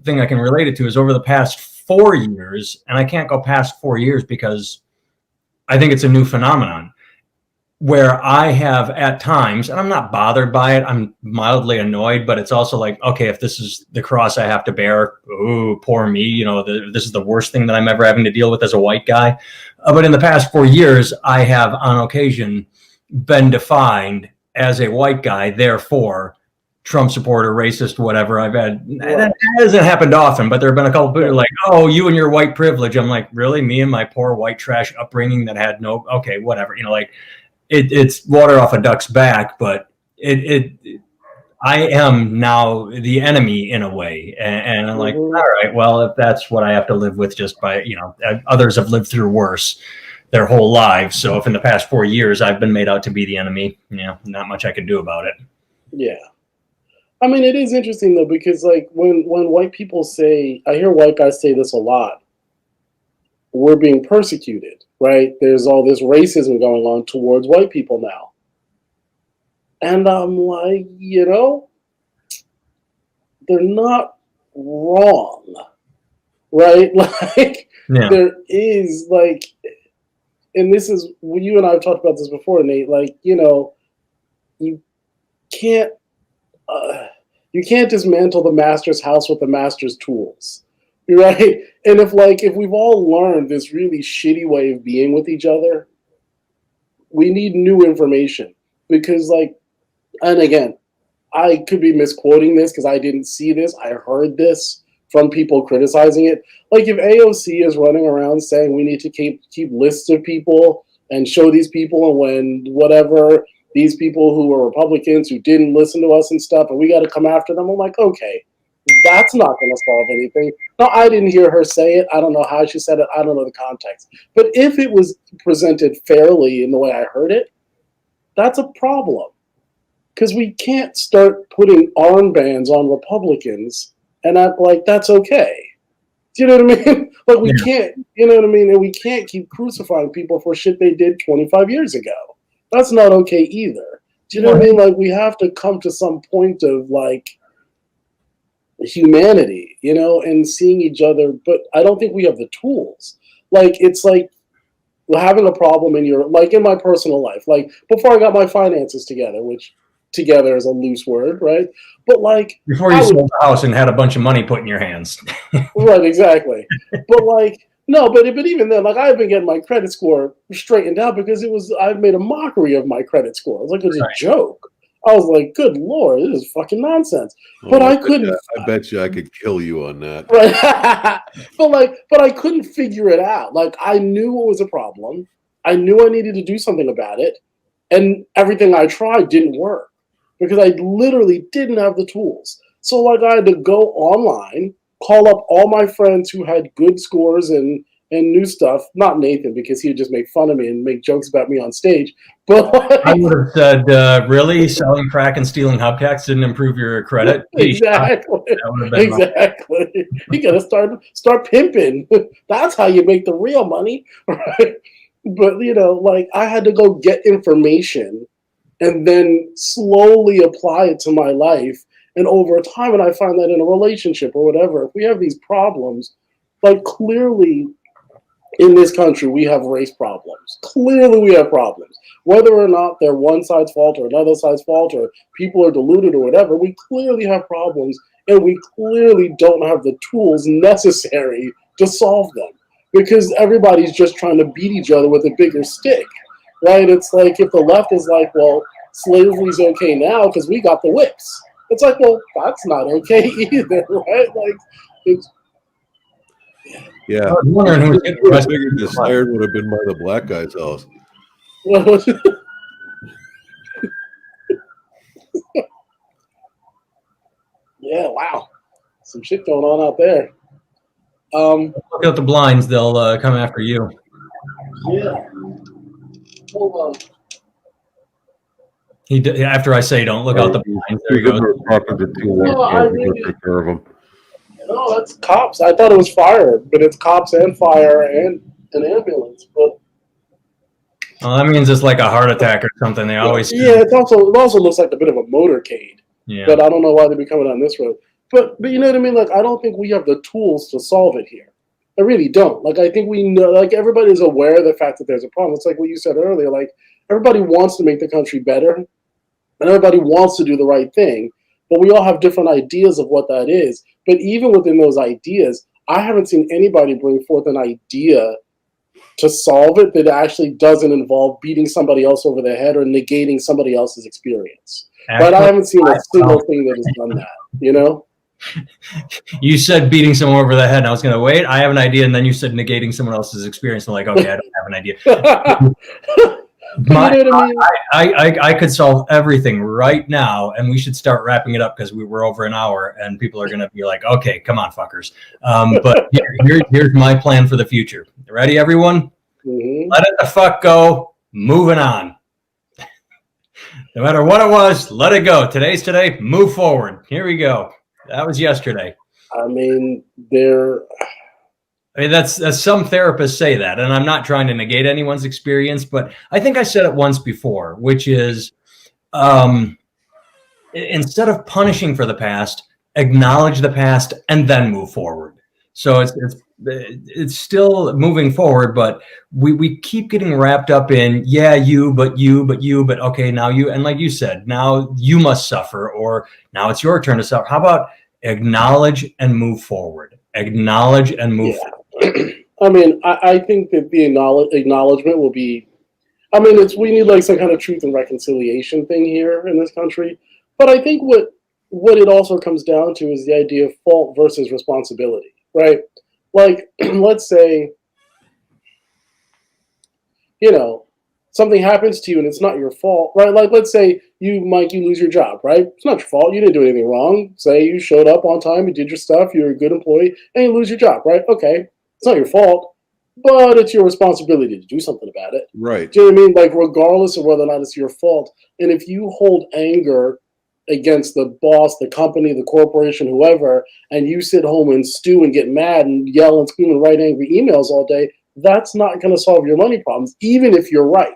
thing I can relate it to is over the past 4 years, and I can't go past 4 years because I think it's a new phenomenon where I have at times, and I'm not bothered by it, I'm mildly annoyed, but it's also like, okay, if this is the cross I have to bear, oh, poor me, you know, this is the worst thing that I'm ever having to deal with as a white guy. But in the past 4 years, I have on occasion been defined as a white guy, therefore Trump supporter, racist, whatever. That hasn't happened often, but there have been a couple people like, oh, you and your white privilege. I'm like, really? Me and my poor white trash upbringing that had okay, whatever. You know, like it's water off a duck's back, but I am now the enemy in a way. And I'm like, all right, well, if that's what I have to live with just by, you know, others have lived through worse their whole lives. So if in the past 4 years I've been made out to be the enemy, not much I can do about it. Yeah. I mean, it is interesting though, because like when white people say, I hear white guys say this a lot, we're being persecuted, right? There's all this racism going on towards white people now. And I'm like, they're not wrong, right? Like there is like, and this is, you and I have talked about this before, Nate, like, you can't dismantle the master's house with the master's tools, right? And if we've all learned this really shitty way of being with each other, we need new information because and again, I could be misquoting this because I didn't see this. I heard this from people criticizing it. Like if AOC is running around saying we need to keep lists of people and show these people, and when whatever, these people who are Republicans who didn't listen to us and stuff, and we got to come after them. I'm like, okay, that's not going to solve anything. No, I didn't hear her say it. I don't know how she said it. I don't know the context. But if it was presented fairly in the way I heard it, that's a problem. Because we can't start putting armbands on Republicans and act like that's okay. Do you know what I mean? Like we can't, you know what I mean? And we can't keep crucifying people for shit they did 25 years ago. That's not okay either. Do you know what I mean? Like we have to come to some point of like humanity, and seeing each other. But I don't think we have the tools. Like it's like having a problem in my personal life. Like before I got my finances together, which together is a loose word, right? But like before you sold the house and had a bunch of money put in your hands. Right, exactly. But like no, but even then, like I've been getting my credit score straightened out because I've made a mockery of my credit score. It was like it was a joke. I was like, good Lord, this is fucking nonsense. But I couldn't. I bet you I could kill you on that. Right. But I couldn't figure it out. Like I knew it was a problem. I knew I needed to do something about it, and everything I tried didn't work because I literally didn't have the tools. So like I had to go online, call up all my friends who had good scores and new stuff. Not Nathan, because he would just make fun of me and make jokes about me on stage. But I would have said, really, selling crack and stealing hubcaps didn't improve your credit? exactly, That would have been exactly. You gotta start pimping. That's how you make the real money, right? But like I had to go get information and then slowly apply it to my life. And over time, and I find that in a relationship or whatever, if we have these problems, like clearly in this country, we have race problems. Clearly, we have problems. Whether or not they're one side's fault or another side's fault or people are deluded or whatever, we clearly have problems and we clearly don't have the tools necessary to solve them because everybody's just trying to beat each other with a bigger stick, right? It's like if the left is like, well, slavery's okay now because we got the whips. It's like, well, that's not okay either, right? Like, it's Yeah. I was wondering who was getting I arrested. figured the siren would have been by the black guy's house. Yeah, wow. Some shit going on out there. Look out the blinds; they'll come after you. Yeah. Hold on. After I say, don't look out the blinds. There you go. Talking to two No, white I guys think to take care of them. No, that's cops. I thought it was fire, but it's cops and fire and an ambulance. But Well, that means it's like a heart attack or something. They always yeah, it also looks like a bit of a motorcade. Yeah. But I don't know why they'd be coming on this road. But you know what I mean? Like I don't think we have the tools to solve it here. I really don't. Like I think we know. Like everybody's aware of the fact that there's a problem. It's like what you said earlier. Like everybody wants to make the country better, and everybody wants to do the right thing. But we all have different ideas of what that is. But even within those ideas, I haven't seen anybody bring forth an idea to solve it that actually doesn't involve beating somebody else over the head or negating somebody else's experience. But I haven't seen a single thing that has done that, you know? You said beating someone over the head, and I was going to wait. I have an idea, and then you said negating someone else's experience. I'm like, okay, I don't have an idea. I could solve everything right now, and we should start wrapping it up because we're over an hour, and people are going to be like, okay, come on, fuckers. But here's my plan for the future. Ready, everyone? Mm-hmm. Let it the fuck go. Moving on. No matter what it was, let it go. Today's today. Move forward. Here we go. That was yesterday. I mean, that's some therapists say that, and I'm not trying to negate anyone's experience, but I think I said it once before, which is instead of punishing for the past, acknowledge the past and then move forward. So it's still moving forward, but we keep getting wrapped up in but okay, now you, and like you said, now you must suffer, or now it's your turn to suffer. How about acknowledge and move forward? Acknowledge and move forward. I mean, I think that the acknowledgement will be, I mean, we need like some kind of truth and reconciliation thing here in this country. But I think what it also comes down to is the idea of fault versus responsibility, right? Like, let's say, something happens to you and it's not your fault, right? Like, let's say Mike, you lose your job, right? It's not your fault. You didn't do anything wrong. Say you showed up on time, you did your stuff, you're a good employee, and you lose your job, right? Okay. It's not your fault, but it's your responsibility to do something about it. Right. Do you know what I mean? Like, regardless of whether or not it's your fault. And if you hold anger against the boss, the company, the corporation, whoever, and you sit home and stew and get mad and yell and scream and write angry emails all day, that's not going to solve your money problems, even if you're right.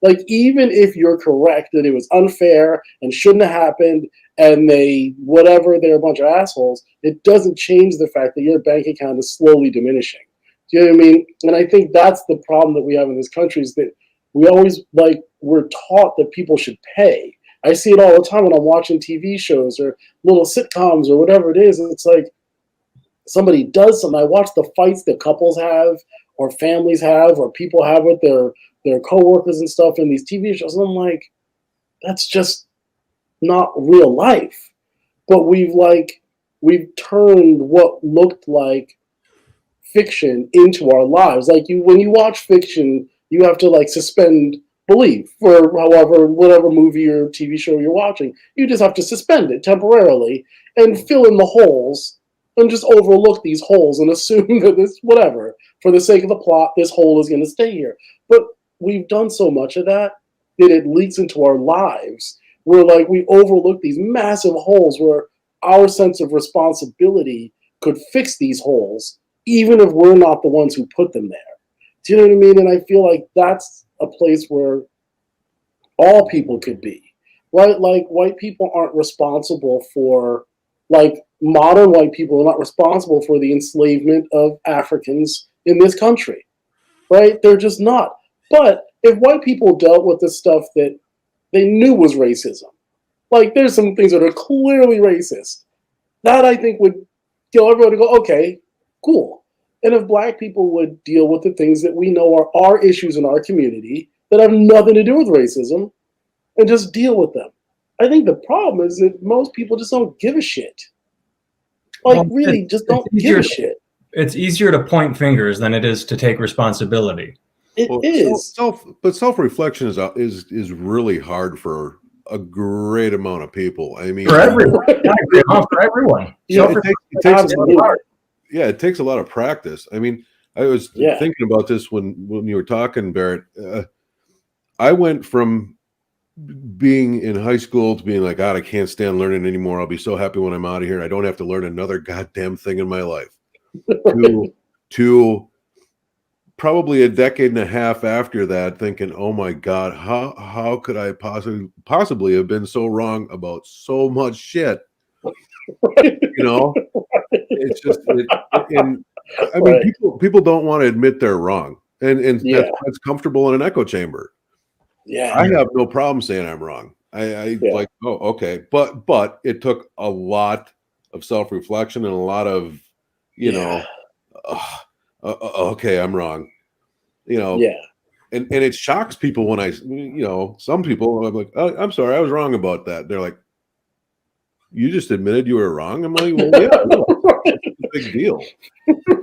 Like, even if you're correct that it was unfair and shouldn't have happened and they're a bunch of assholes, it doesn't change the fact that your bank account is slowly diminishing. Do you know what I mean? And I think that's the problem that we have in this country is that we always, we're taught that people should pay. I see it all the time when I'm watching TV shows or little sitcoms or whatever it is. It's like somebody does something. I watch the fights that couples have or families have or people have with their coworkers and stuff in these TV shows. And I'm like, that's just not real life. But we've turned what looked like fiction into our lives. Like when you watch fiction, you have to like suspend belief for whatever movie or TV show you're watching. You just have to suspend it temporarily and fill in the holes and just overlook these holes and assume that this, whatever, for the sake of the plot, this hole is going to stay here. But we've done so much of that it leaks into our lives. Where like we overlook these massive holes where our sense of responsibility could fix these holes, even if we're not the ones who put them there. Do you know what I mean? And I feel like that's a place where all people could be, right? Like white people aren't responsible for, like modern white people are not responsible for the enslavement of Africans in this country, right? They're just not. But if white people dealt with the stuff that they knew was racism, like there's some things that are clearly racist, that I think would get everyone to go, okay, cool. And if black people would deal with the things that we know are our issues in our community that have nothing to do with racism and just deal with them. I think the problem is that most people just don't give a shit. Like really just don't give a shit. It's easier to point fingers than it is to take responsibility. It is. But self-reflection is really hard for a great amount of people. I mean, for everyone. For everyone. Yeah, it takes a lot of practice. I mean, I was thinking about this when you were talking, Barrett. I went from being in high school to being like, God, I can't stand learning anymore. I'll be so happy when I'm out of here. I don't have to learn another goddamn thing in my life. to probably a decade and a half after that, thinking, oh my God, how could I possibly have been so wrong about so much shit? You know, it's just, I mean, people don't want to admit they're wrong, and that's comfortable in an echo chamber. Yeah, I have no problem saying I'm wrong. I like, oh, okay, but it took a lot of self-reflection and a lot of, you know, okay, I'm wrong. You know, and it shocks people when some people, I'm like, oh, I'm sorry, I was wrong about that. They're like, you just admitted you were wrong? I'm like, well, yeah, it's a big deal.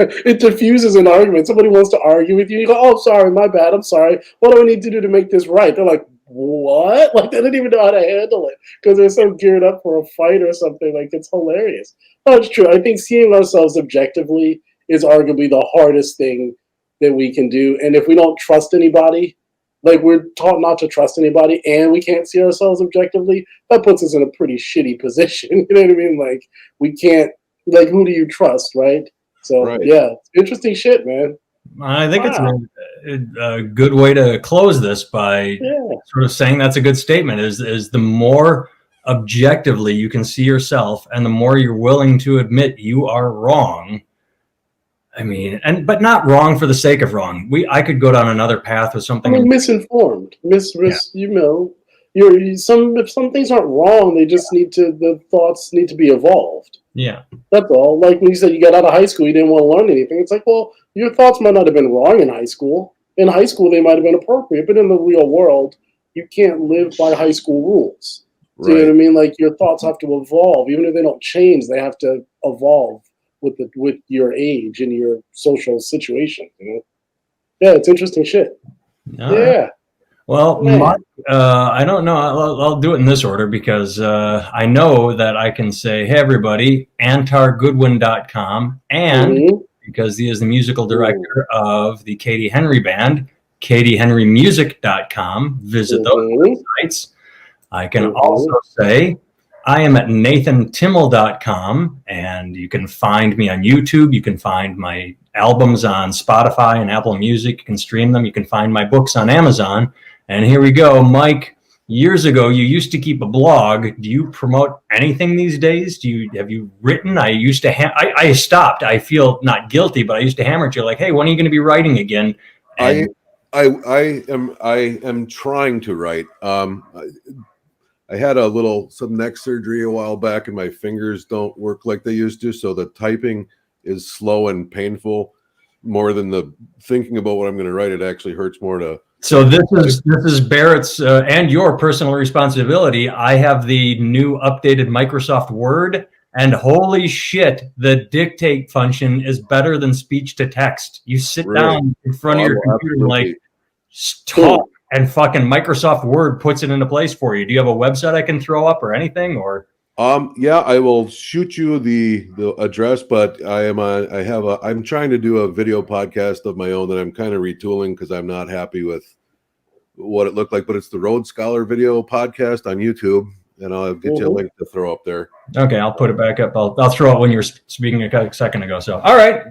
It diffuses an argument. Somebody wants to argue with you. You go, oh, sorry, my bad. I'm sorry. What do I need to do to make this right? They're like, what? Like, they don't even know how to handle it because they're so geared up for a fight or something. Like, it's hilarious. No, it's true. I think seeing ourselves objectively is arguably the hardest thing that we can do. And if we don't trust anybody, like we're taught not to trust anybody and we can't see ourselves objectively, that puts us in a pretty shitty position. You know what I mean? Like we can't, like who do you trust, right? So yeah, interesting shit, man. I think it's a good way to close this by sort of saying that's a good statement is the more objectively you can see yourself and the more you're willing to admit you are wrong. I mean, but not wrong for the sake of wrong. I could go down another path with something. I mean, misinformed, you know, some things aren't wrong. They just the thoughts need to be evolved. Yeah, that's all. Like when you said you got out of high school, you didn't want to learn anything. It's like, well, your thoughts might not have been wrong in high school. In high school, they might have been appropriate, but in the real world, you can't live by high school rules. So you know what I mean? Like your thoughts have to evolve, even if they don't change. They have to evolve with your age and your social situation, you know? Yeah, it's interesting shit. All right. Well, Mark, I don't know. I'll do it in this order because I know that I can say, hey, everybody, antargoodwin.com, and because he is the musical director of the Katie Henry Band, katiehenrymusic.com. Visit those websites. I can also say I am at nathantimmel.com, and you can find me on YouTube. You can find my albums on Spotify and Apple Music. You can stream them. You can find my books on Amazon. And here we go. Mike, years ago, you used to keep a blog. Do you promote anything these days? Have you written? I used to I stopped. I feel not guilty, but I used to hammer at you like, hey, when are you going to be writing again? And I am trying to write. I had some neck surgery a while back, and my fingers don't work like they used to. So the typing is slow and painful more than the thinking about what I'm going to write. It actually hurts more to. So this is Barrett's and your personal responsibility. I have the new updated Microsoft Word, and holy shit, the dictate function is better than speech to text. You sit down in front of your computer and like talk, and fucking Microsoft Word puts it into place for you. Do you have a website I can throw up or anything? Or yeah, I will shoot you the address, but I'm trying to do a video podcast of my own that I'm kind of retooling because I'm not happy with what it looked like, but it's the Rhodes Scholar video podcast on YouTube, and I'll get you a link to throw up there. Okay, I'll put it back up. I'll throw it when you were speaking a second ago. So, all right.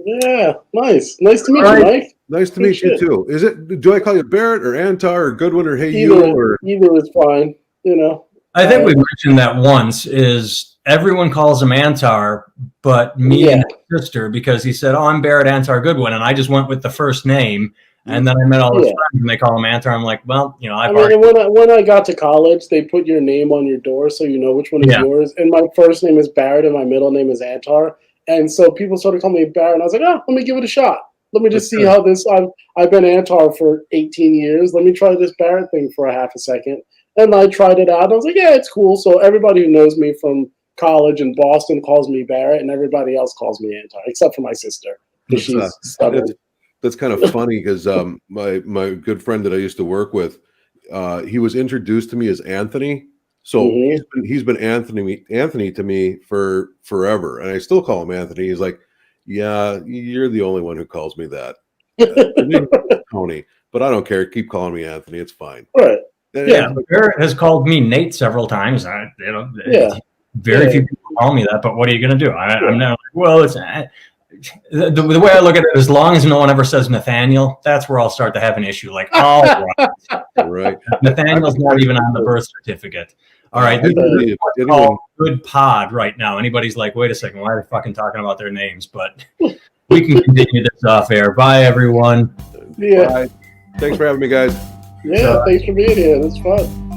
Yeah, nice to meet you, Mike. Nice to meet you too. Do I call you Barrett or Antar or Goodwin or either is fine, you know. I think we mentioned that once. Is everyone calls him Antar, but me and his sister, because he said, "Oh, I'm Barrett Antar Goodwin," and I just went with the first name. And then I met all his friends, and they call him Antar. I'm like, well, you know, when I got to college, they put your name on your door so you know which one is yours. And my first name is Barrett, and my middle name is Antar. And so people started calling me Barrett, and I was like, let me give it a shot. Let me just see how this. I've been Antar for 18 years. Let me try this Barrett thing for a half a second. And I tried it out. And I was like, yeah, it's cool. So everybody who knows me from college in Boston calls me Barrett, and everybody else calls me Antar, except for my sister, because she's stubborn. That's kind of funny because my good friend that I used to work with, he was introduced to me as Anthony. So he's been Anthony to me for forever, and I still call him Anthony. He's like, yeah, you're the only one who calls me that, Tony. But I don't care. Keep calling me Anthony. It's fine. Right. Barrett has called me Nate several times. Very few people call me that. But what are you going to do? I'm not. Well, it's. The way I look at it, as long as no one ever says Nathaniel, that's where I'll start to have an issue. Like, oh, right. Nathaniel's not even on the birth certificate. All right, this is good pod right now. Anybody's like, wait a second, why are they fucking talking about their names? But we can continue this off air. Bye, everyone. Yeah. Bye. Thanks for having me, guys. Yeah, thanks for being here. That's fun.